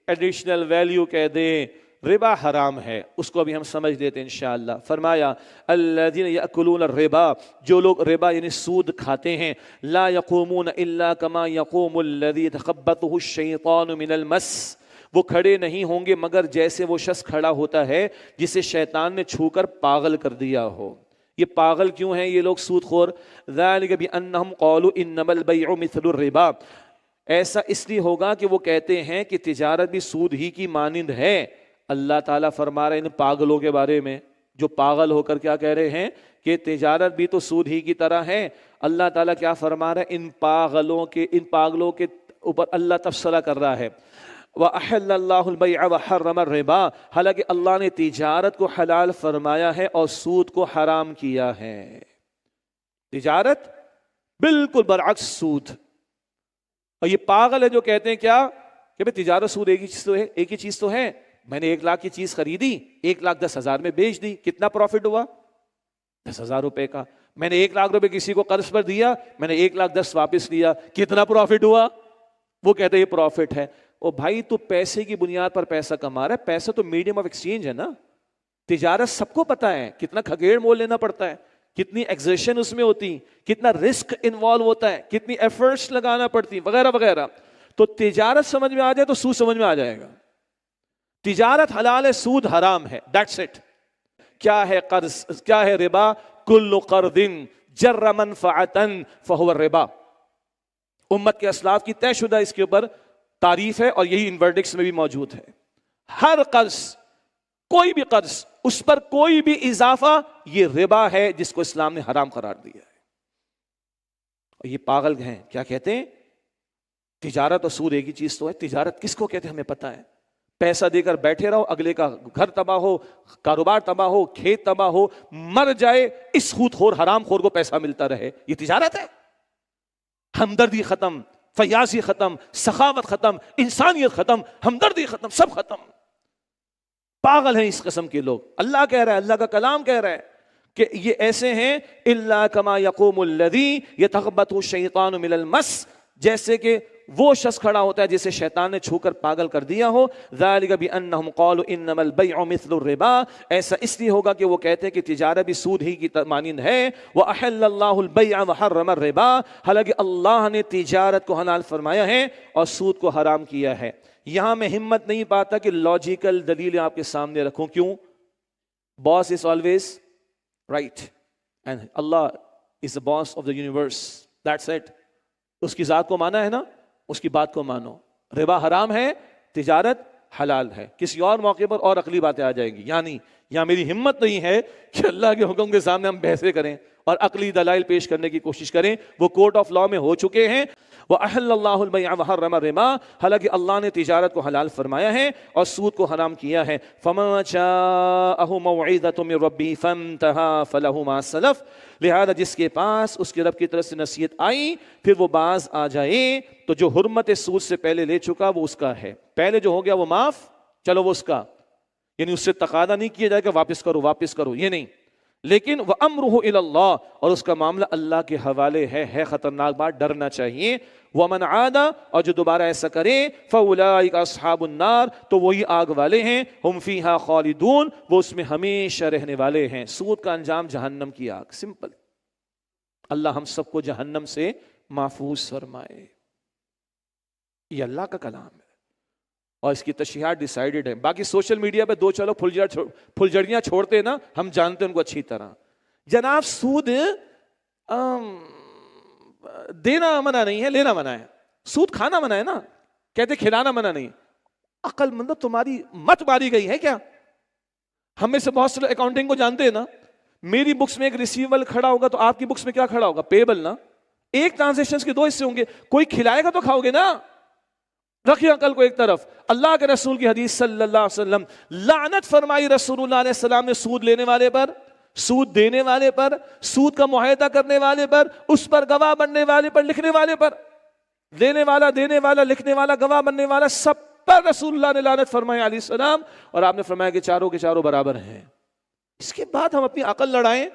ایڈیشنل ویلیو کہہ دے، ربا حرام ہے، اس کو ابھی ہم سمجھ لیتے ہیں انشاءاللہ۔ فرمایا الذین یأکلون الربا، جو لوگ ربا یعنی سود کھاتے ہیں، لا یقومون الا کما یقوم الذی یتخبطہ الشیطان من المس، وہ کھڑے نہیں ہوں گے مگر جیسے وہ شخص کھڑا ہوتا ہے جسے شیطان نے چھو کر پاگل کر دیا ہو۔ یہ پاگل کیوں ہیں یہ لوگ سود خور؟ ذالک بانہم قالوا انما البیع مثل الربا، ایسا اس لیے ہوگا کہ وہ کہتے ہیں کہ تجارت بھی سود ہی کی مانند ہے۔ اللہ تعالیٰ فرما رہے ہیں ان پاگلوں کے بارے میں جو پاگل ہو کر کیا کہہ رہے ہیں کہ تجارت بھی تو سود ہی کی طرح ہے۔ اللہ تعالیٰ کیا فرما رہا ہے؟ ان پاگلوں کے اوپر اللہ تبصرہ کر رہا ہے۔ وَأَحَلَّ اللَّهُ الْبَيْعَ وَحَرَّمَ الرِّبَا، حالانکہ اللہ نے تجارت کو حلال فرمایا ہے اور سود کو حرام کیا ہے۔ تجارت بالکل برعکس سود۔ اور یہ پاگل ہے جو کہتے ہیں کیا کہ بھئی تجارت سود ایک ہی چیز تو ہے۔ میں نے 1 لاکھ کی چیز خریدی، 1,10,000 میں بیچ دی، کتنا پروفٹ ہوا؟ 10,000 روپے کا۔ میں نے 1 لاکھ روپے کسی کو قرض پر دیا، میں نے 1,10,000 واپس لیا، کتنا پروفٹ ہوا؟ وہ کہتے ہیں یہ پروفٹ ہے۔ او بھائی تو پیسے کی بنیاد پر پیسہ کما رہا ہے، پیسہ تو میڈیم آف ایکسچینج ہے نا۔ تجارت سب کو پتا ہے کتنا کھگیڑ مول لینا پڑتا ہے، کتنی ایگزرشن اس میں ہوتی، کتنا رسک انوالو ہوتا ہے، کتنی ایفرٹس لگانا پڑتی وغیرہ وغیرہ۔ تو تجارت سمجھ میں آ جائے تو سود سمجھ میں آ جائے گا۔ تجارت حلال ہے، سود حرام ہے، دیٹس اٹ۔ کیا ہے قرض، کیا ہے ربا؟ کل قرض جر منفعتا فہو الربا۔ امت کے اسلاف کی طے شدہ اس کے اوپر تعریف ہے اور یہی ان ورڈکٹس میں بھی موجود ہے۔ ہر قرض، کوئی بھی قرض، اس پر کوئی بھی اضافہ، یہ ربا ہے جس کو اسلام نے حرام قرار دیا ہے۔ اور یہ پاگل ہیں، کیا کہتے ہیں؟ تجارت اور سود ایک ہی چیز تو ہے۔ تجارت کس کو کہتے ہیں ہمیں پتہ ہے۔ پیسہ دے کر بیٹھے رہو، اگلے کا گھر تباہ ہو، کاروبار تباہ ہو، کھیت تباہ ہو، مر جائے، اس سود خور حرام خور کو پیسہ ملتا رہے، یہ تجارت ہے؟ ہمدردی ختم، فیاضی ختم، سخاوت ختم، انسانیت ختم، ہمدردی ختم، سب ختم۔ پاگل ہیں اس قسم کے لوگ۔ اللہ کہہ رہا ہے، اللہ کا کلام کہہ رہا ہے کہ یہ ایسے ہیں الا کما یقوم الذی یتخبطہ الشیطان من المس، جیسے کہ وہ شخص کھڑا ہوتا ہے جسے شیطان نے چھو کر پاگل کر دیا ہو۔ ذالک بانہم قالوا انما البیع مثل الربا، ایسا اس لیے ہوگا کہ وہ کہتے ہیں کہ تجارت بھی سود ہی کی مانند ہے۔ واحل اللہ البیع وحرم الربا، حالانکہ اللہ نے تجارت کو حلال فرمایا ہے اور سود کو حرام کیا ہے۔ یہاں میں ہمت نہیں پاتا کہ لاجیکل دلیل آپ کے سامنے رکھوں۔ کیوں؟ Boss is always right and اللہ is the boss of the universe, that's it۔ اس کی ذات کو مانا ہے نا، اس کی بات کو مانو۔ ربا حرام ہے، تجارت حلال ہے۔ کسی اور موقع پر اور عقلی باتیں آ جائیں گی، یعنی یہاں میری ہمت نہیں ہے کہ اللہ کے حکم کے سامنے ہم بحثیں کریں اور عقلی دلائل پیش کرنے کی کوشش کریں، وہ کورٹ آف لا میں ہو چکے ہیں۔ وَأَحَلَّ اللَّهُ الْبَيْعَ وَحَرَّمَ الرِّبَا، حالانکہ اللہ نے تجارت کو حلال فرمایا ہے اور سود کو حرام کیا ہے۔ فَمَن جَاءَهُ مَوْعِظَةٌ مِّن رَّبِّهِ فَانتَهَىٰ فَلَهُ مَا سَلَفَ، لہذا جس کے پاس اس کے رب کی طرف سے نصیحت آئی پھر وہ باز آ جائے تو جو حرمت سود سے پہلے لے چکا وہ اس کا ہے، پہلے جو ہو گیا وہ معاف، چلو وہ اس کا، یعنی اس سے تقاضا نہیں کیا جائے کہ واپس کرو واپس کرو، یہ نہیں، لیکن وَأَمْرُهُ إِلَى اللَّهِ، اور اس کا معاملہ اللہ کے حوالے ہے خطرناک بات، ڈرنا چاہیے۔ وَمَنْ عَادَ، اور جو دوبارہ ایسا کرے، فَأُولَٰئِكَ أَصْحَابُ النَّارِ، تو وہی آگ والے ہیں، ہم فیہا خالدون، وہ اس میں ہمیشہ رہنے والے ہیں۔ سود کا انجام جہنم کی آگ، سمپل۔ اللہ ہم سب کو جہنم سے محفوظ فرمائے۔ یہ اللہ کا کلام ہے اور اس کی تشریحات ڈیسائیڈڈ ہیں۔ باقی سوشل میڈیا پہ دو چلو پھلجھڑیاں چھوڑتے ہیں نا، ہم جانتے ہیں ان کو اچھی طرح۔ جناب سود دینا منع نہیں ہے، لینا منع ہے۔ سود کھانا منع ہے نا، کہتے کھلانا منع نہیں۔ عقل مند تمہاری مت ماری گئی ہے کیا؟ ہم میں سے بہت سے اکاؤنٹنگ کو جانتے ہیں نا، میری بکس میں ایک ریسیویبل کھڑا ہوگا تو آپ کی بکس میں کیا کھڑا ہوگا؟ پیبل نا۔ ایک ٹرانزیکشن کے دو حصے ہوں گے، کوئی کھلائے گا تو کھاؤ گے نا۔ رکھیے عقل کو ایک طرف۔ اللہ کے رسول کی حدیث صلی اللہ علیہ وسلم، لعنت فرمائی رسول اللہ علیہ السلام نے سود لینے والے پر، سود دینے والے پر، سود کا معاہدہ کرنے والے پر، اس پر گواہ بننے والے پر، لکھنے والے پر، لینے والا، دینے والا، لکھنے والا، گواہ بننے والا، سب پر رسول اللہ نے لعنت فرمائی علیہ السلام۔ اور آپ نے فرمایا کہ چاروں کے چاروں برابر ہیں۔ اس کے بعد ہم اپنی عقل لڑائیں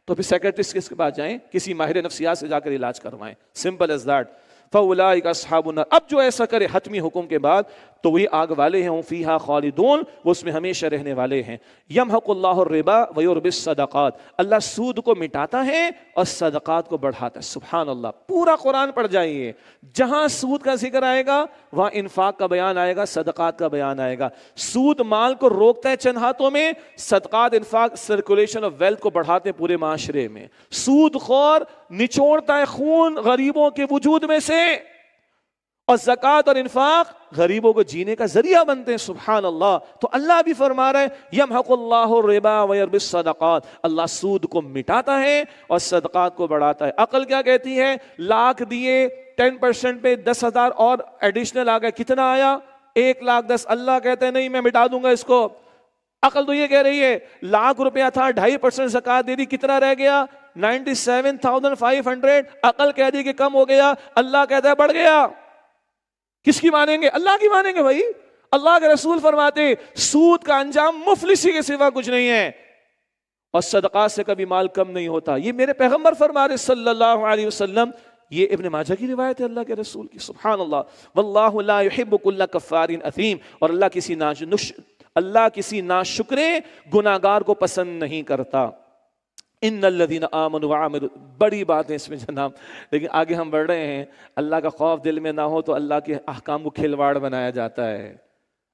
تو پھر سیکریٹسٹ کے پاس جائیں، کسی ماہر نفسیات سے جا کر علاج کروائیں، سمپل ایز دیٹ۔ فاولئک اصحاب النار، اب جو ایسا کرے حتمی حکم کے بعد تو وہی آگ والے ہیں، ہم فیہا خالدون، وہ اس میں ہمیشہ رہنے والے ہیں۔ یمحق اللہ الربا ویربی الصدقات، اللہ سود کو مٹاتا ہے اور صدقات کو بڑھاتا ہے۔ سبحان اللہ، پورا قرآن پڑھ جائیے، جہاں سود کا ذکر آئے گا وہاں انفاق کا بیان آئے گا، صدقات کا بیان آئے گا۔ سود مال کو روکتا ہے چند ہاتھوں میں، صدقات انفاق سرکولیشن آف ویلتھ کو بڑھاتے ہیں پورے معاشرے میں۔ سود خور نچوڑتا ہے خون غریبوں کے وجود میں سے، اور زکوٰۃ اور انفاق غریبوں کو جینے کا ذریعہ بنتے ہیں۔ سبحان اللہ، تو اللہ بھی فرما رہا ہے یمحق اللہ الربا ویربی الصدقات، اللہ سود کو مٹاتا ہے اور صدقات کو بڑھاتا ہے۔ عقل کیا کہتی ہے؟ لاکھ دیے 10% پہ 10,000 اور ایڈیشنل آ گئے، کتنا آیا؟ 1,10,000۔ اللہ کہتے ہیں نہیں میں مٹا دوں گا اس کو۔ عقل تو یہ کہہ رہی ہے لاکھ روپیہ تھا 2.5% زکوٰۃ دے دی، کتنا رہ گیا؟ 97,500۔ عقل کہہ دی کہ کم ہو گیا، اللہ کہتا ہے بڑھ گیا۔ کس کی مانیں گے؟ اللہ کی مانیں گے بھائی۔ اللہ کے رسول فرماتے سود کا انجام مفلسی کے سوا کچھ نہیں ہے، اور صدقات سے کبھی مال کم نہیں ہوتا۔ یہ میرے پیغمبر فرما رہے صلی اللہ علیہ وسلم، یہ ابن ماجہ کی روایت ہے اللہ کے رسول کی۔ سبحان اللہ، واللہ لا يحب كل کفار اثیم، اور اللہ کسی ناشکرے گناہگار کو پسند نہیں کرتا۔ ان الذین آمنوا وعملوا، بڑی بات ہے اس میں جناب، لیکن آگے ہم بڑھ رہے ہیں۔ اللہ کا خوف دل میں نہ ہو تو اللہ کے احکام کو کھلواڑ بنایا جاتا ہے،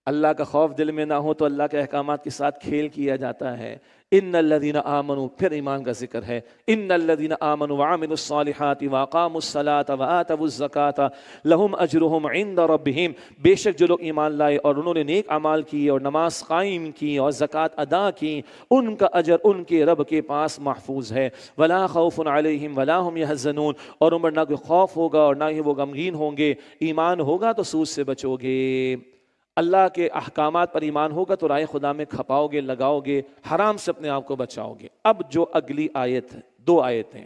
اللہ کا خوف دل میں نہ ہو تو اللہ کے احکامات کے ساتھ کھیل کیا جاتا ہے۔ ان الذین آمنوا، پھر ایمان کا ذکر ہے، ان الذین آمنوا وعملوا الصالحات واقاموا الصلاة وآتوا الزکاة لهم اجرهم عند ربهم، بے شک جو لوگ ایمان لائے اور انہوں نے نیک اعمال کیے اور نماز قائم کی اور زکوٰۃ ادا کی، ان کا اجر ان کے رب کے پاس محفوظ ہے۔ ولا خوف علیہم ولا هم يحزنون، اور ان پر نہ کوئی خوف ہوگا اور نہ ہی وہ غمگین ہوں گے۔ ایمان ہوگا تو سود سے بچو گے، اللہ کے احکامات پر ایمان ہوگا تو رائے خدا میں کھپاؤ گے، لگاؤ گے، حرام سے اپنے آپ کو بچاؤ گے۔ اب جو اگلی آیت ہے، 2 آیتیں،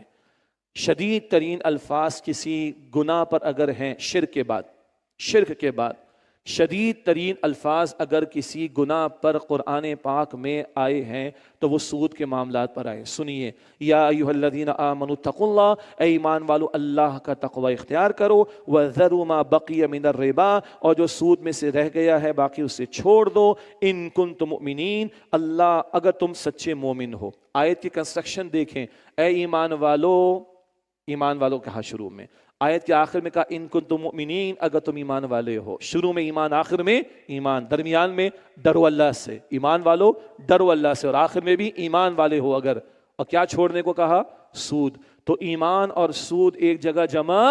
شدید ترین الفاظ کسی گناہ پر اگر ہیں شرک کے بعد شدید ترین الفاظ اگر کسی گناہ پر قرآن پاک میں آئے ہیں تو وہ سود کے معاملات پر آئے۔ سنیے، یا ایھا الذین آمنوا اتقوا اللہ، اے ایمان والو اللہ کا تقوی اختیار کرو، وذروا ما بقی من الربا، اور جو سود میں سے رہ گیا ہے باقی اسے چھوڑ دو، ان کنتم مؤمنین، اللہ اگر تم سچے مومن ہو۔ آیت کی کنسٹرکشن دیکھیں، اے ایمان والو کہا شروع میں، آیت کے آخر میں کہا ان کنتم مؤمنین، اگر تم ایمان والے ہو۔ شروع میں ایمان، آخر میں ایمان، درمیان میں ڈرو اللہ سے، ایمان والو ڈرو اللہ سے، اور آخر میں بھی ایمان والے ہو اگر۔ اور کیا چھوڑنے کو کہا؟ سود۔ تو ایمان اور سود ایک جگہ جمع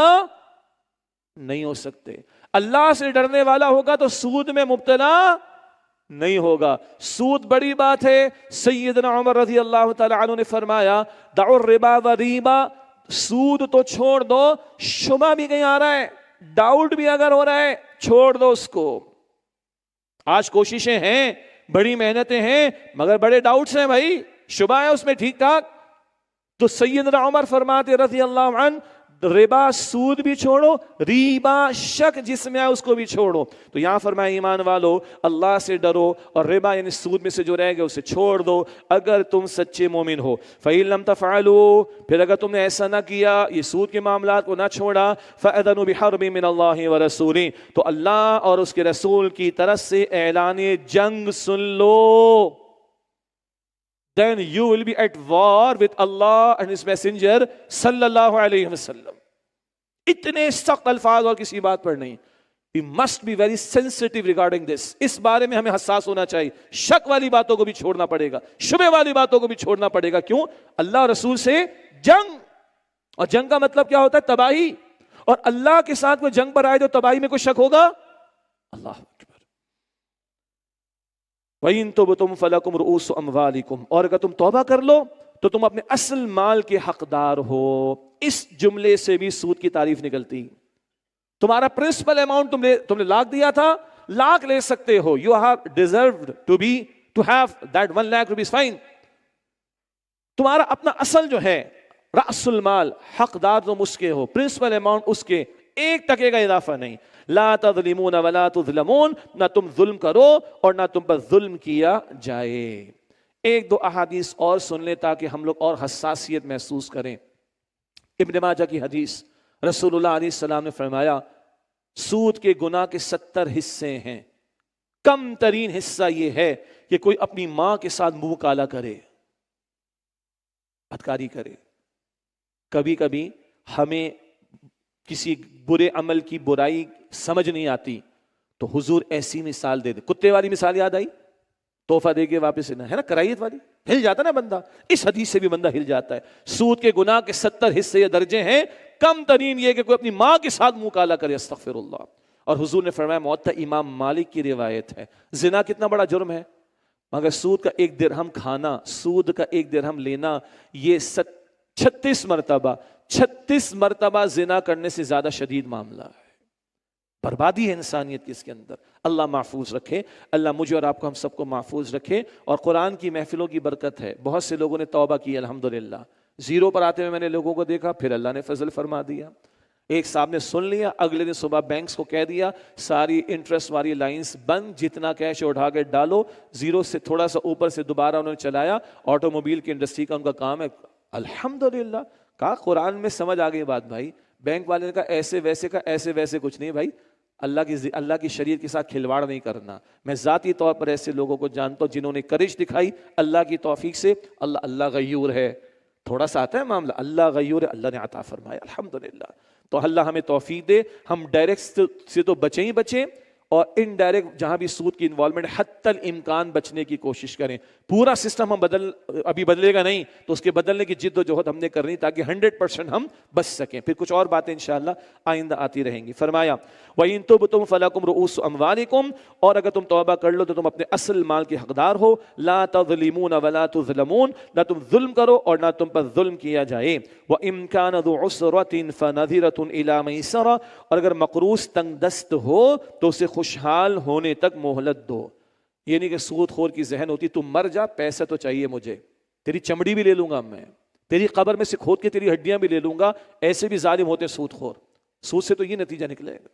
نہیں ہو سکتے۔ اللہ سے ڈرنے والا ہوگا تو سود میں مبتلا نہیں ہوگا۔ سود بڑی بات ہے۔ سیدنا عمر رضی اللہ تعالی عنہ نے فرمایا دعوا الربا والریبا، سود تو چھوڑ دو، شبہ بھی کہیں آ رہا ہے، ڈاؤٹ بھی اگر ہو رہا ہے، چھوڑ دو اس کو۔ آج کوششیں ہیں، بڑی محنتیں ہیں، مگر بڑے ڈاؤٹس ہیں بھائی، شبہ ہے اس میں ٹھیک ٹھاک۔ تو سیدنا عمر فرماتے رضی اللہ عنہ ربا، سود بھی چھوڑو، ریبا شک جس میں آئے اس کو بھی چھوڑو۔ تو یہاں فرمایا ایمان والو اللہ سے ڈرو، اور ربا یعنی سود میں سے جو رہ گئے اسے چھوڑ دو اگر تم سچے مومن ہو۔ فَإِن لَمْ تَفْعَلُوا، پھر اگر تم نے ایسا نہ کیا، یہ سود کے معاملات کو نہ چھوڑا، فَأَذَنُوا بِحَرْبٍ مِّنَ اللَّهِ وَرَسُولِهِ، تو اللہ اور اس کے رسول کی طرف سے اعلان جنگ سن لو۔ Then you will be at war with Allah and His Messenger صلی اللہ علیہ وسلم۔ اتنے سخت الفاظ اور کسی بات پر نہیں۔ We must be very sensitive regarding this۔ اس بارے میں ہمیں حساس ہونا چاہیے۔ شک والی باتوں کو بھی چھوڑنا پڑے گا، شبے والی باتوں کو بھی چھوڑنا پڑے گا۔ کیوں؟ اللہ رسول سے جنگ، اور جنگ کا مطلب کیا ہوتا ہے؟ تباہی۔ اور اللہ کے ساتھ کوئی جنگ پر آئے تو تباہی میں کوئی شک ہوگا؟ اللہ اکبر۔ وَإِن تُبْتُمْ فَلَكُمْ رُؤُوسُ أَمْوَالِكُمْ، اور اگر تم توبہ کر لو تو تم اپنے اصل مال کے حقدار ہو۔ اس جملے سے بھی سود کی تعریف نکلتی۔ تمہارا پرنسپل اماؤنٹ تم نے لاکھ دیا تھا، لاکھ لے سکتے ہو۔ You have deserved to have that 1 lakh rupees fine۔ تمہارا اپنا اصل جو ہے رأس المال، حقدار تم اس کے ہو، پرنسپل اماؤنٹ اس کے، 1 ٹکے کا اضافہ نہیں۔ لا تظلمون ولا تظلمون، نہ تم ظلم کرو اور نہ تم پر ظلم کیا جائے۔ 1-2 احادیث اور سن لیں تاکہ ہم لوگ اور حساسیت محسوس کریں۔ ابن ماجہ کی حدیث، رسول اللہ علیہ السلام نے فرمایا سود کے گناہ کے 70 حصے ہیں، کم ترین حصہ یہ ہے کہ کوئی اپنی ماں کے ساتھ منہ کالا کرے، بدکاری کرے۔ کبھی کبھی ہمیں کسی برے عمل کی برائی سمجھ نہیں آتی تو حضور ایسی مثال دے دے، کتے والی مثال یاد آئی، تحفہ دے کے واپس ہے نا، کرائیت والی، ہل جاتا نا بندہ، اس حدیث سے بھی بندہ ہل جاتا ہے۔ سود کے گناہ کے 70 حصے یا درجے ہیں، کم ترین یہ کہ کوئی اپنی ماں کے ساتھ منہ کالا کرے، استغفر اللہ۔ اور حضور نے فرمایا، موطا امام مالک کی روایت ہے، زنا کتنا بڑا جرم ہے، مگر سود کا 1 درہم کھانا، سود کا 1 درہم لینا، یہ 36 مرتبہ زنا کرنے سے زیادہ شدید معاملہ ہے۔ بربادی ہے انسانیت کی اس کے اندر۔ اللہ محفوظ رکھے، اللہ مجھے اور آپ کو، ہم سب کو محفوظ رکھے۔ اور قرآن کی محفلوں کی برکت ہے، بہت سے لوگوں نے توبہ کی الحمدللہ۔ زیرو پر آتے ہوئے میں نے لوگوں کو دیکھا، پھر اللہ نے فضل فرما دیا۔ ایک صاحب نے سن لیا، اگلے دن صبح بینکس کو کہہ دیا ساری انٹرسٹ والی لائنز بند، جتنا کیش اٹھا کے ڈالو، زیرو سے تھوڑا سا اوپر سے دوبارہ انہوں نے چلایا۔ آٹو موبائل کی انڈسٹری کا ان کا کام ہے، الحمدللہ۔ کہا قرآن میں سمجھ آ گئی بات بھائی، بینک والے نے کہا ایسے ویسے کا، ایسے ویسے کچھ نہیں بھائی، اللہ کی شریعت کے ساتھ کھلواڑ نہیں کرنا۔ میں ذاتی طور پر ایسے لوگوں کو جانتا ہوں جنہوں نے کرش دکھائی اللہ کی توفیق سے۔ اللہ غیور ہے، تھوڑا سا آتا ہے معاملہ، اللہ غیور ہے، اللہ نے عطا فرمایا الحمدللہ۔ تو اللہ ہمیں توفیق دے، ہم ڈائریکٹ سے تو بچیں ہی بچیں، اور انڈائریکٹ جہاں بھی سود کی انوالومنٹ حتی الامکان بچنے کی کوشش کریں۔ پورا سسٹم ہم ابھی بدلے گا نہیں، تو اس کے بدلنے کی جد و جہد ہم نے کرنی تاکہ 100% ہم بچ سکیں۔ پھر کچھ اور باتیں انشاءاللہ آئندہ آتی رہیں گی۔ فرمایا وَإِن تُبْتُمْ فَلَكُمْ رُؤُوسُ أَمْوَالِكُمْ، اور اگر تم توبہ کر لو تو تم اپنے اصل مال کے حقدار ہو۔ لَا تَظْلِمُونَ وَلَا تُظْلَمُونَ، نہ تم ظلم کرو اور نہ تم پر ظلم کیا جائے۔ وَإِن كَانَ ذُو عُسْرَةٍ فَنَظِرَةٌ إِلَىٰ مَيْسَرَةٍ، اور اگر مقروض تنگ دست ہو تو اسے خوشحال ہونے تک مہلت دو۔ یہ نہیں کہ سود خور کی ذہن ہوتی تم مر جا، پیسہ تو چاہیے مجھے، تیری چمڑی بھی لے لوں گا میں، تیری قبر میں سے کھود کے تیری ہڈیاں بھی لے لوں گا۔ ایسے بھی ظالم ہوتے ہیں سود خور، سود سے تو یہ نتیجہ نکلے گا۔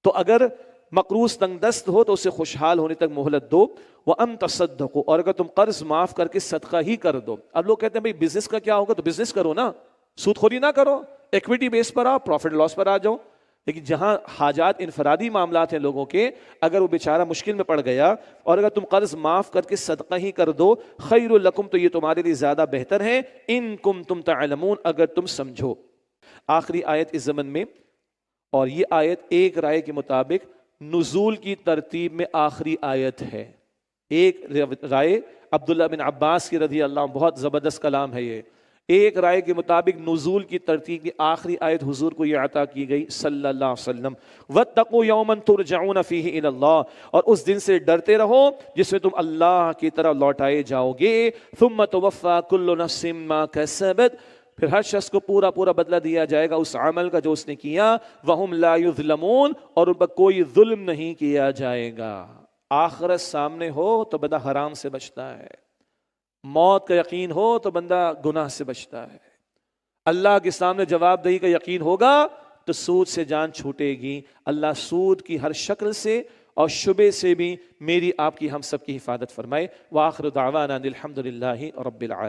تو اگر مقروض تنگ دست ہو تو اسے خوشحال ہونے تک مہلت دو۔ وَأَن تَصَدَّقُوا، اور اگر تم قرض معاف کر کے صدقہ ہی کر دو۔ اب لوگ کہتے ہیں بھائی بزنس کا کیا ہوگا، تو بزنس کرو نا، سود خوری نہ کرو، ایکویٹی بیس پر آؤ، پروفٹ لاس پر آ جاؤ۔ لیکن جہاں حاجات انفرادی معاملات ہیں لوگوں کے، اگر وہ بیچارہ مشکل میں پڑ گیا اور اگر تم قرض معاف کر کے صدقہ ہی کر دو، خیر لکم، تو یہ تمہارے لیے زیادہ بہتر ہے، ان کنتم تعلمون، اگر تم سمجھو۔ آخری آیت اس زمن میں، اور یہ آیت ایک رائے کے مطابق نزول کی ترتیب میں آخری آیت ہے۔ ایک رائے عبداللہ بن عباس کی رضی اللہ عنہ، بہت زبردست کلام ہے یہ۔ ایک رائے کے مطابق نزول کی ترتیب کی آخری آیت حضور کو یہ عطا کی گئی صلی اللہ علیہ وسلم، وَاتَّقُوا يَوْمًا تُرْجَعُونَ فِيهِ إِلَى اللَّهِ، اور اس دن سے ڈرتے رہو جس میں تم اللہ کی طرف لوٹائے جاؤ گے۔ ثُمَّ تُوَفَّى كُلُّ نَفْسٍ مَا كَسَبَتْ، پھر ہر شخص کو پورا بدلہ دیا جائے گا اس عمل کا جو اس نے کیا۔ وَهُمْ لَا يُظْلَمُونَ، اور ان پر کوئی ظلم نہیں کیا جائے گا۔ آخرت سامنے ہو تو بندہ حرام سے بچتا ہے، موت کا یقین ہو تو بندہ گناہ سے بچتا ہے، اللہ کے سامنے جواب دہی کا یقین ہوگا تو سود سے جان چھوٹے گی۔ اللہ سود کی ہر شکل سے اور شبے سے بھی میری آپ کی ہم سب کی حفاظت فرمائے۔ وآخر دعوانا الحمد للہ رب العالمین۔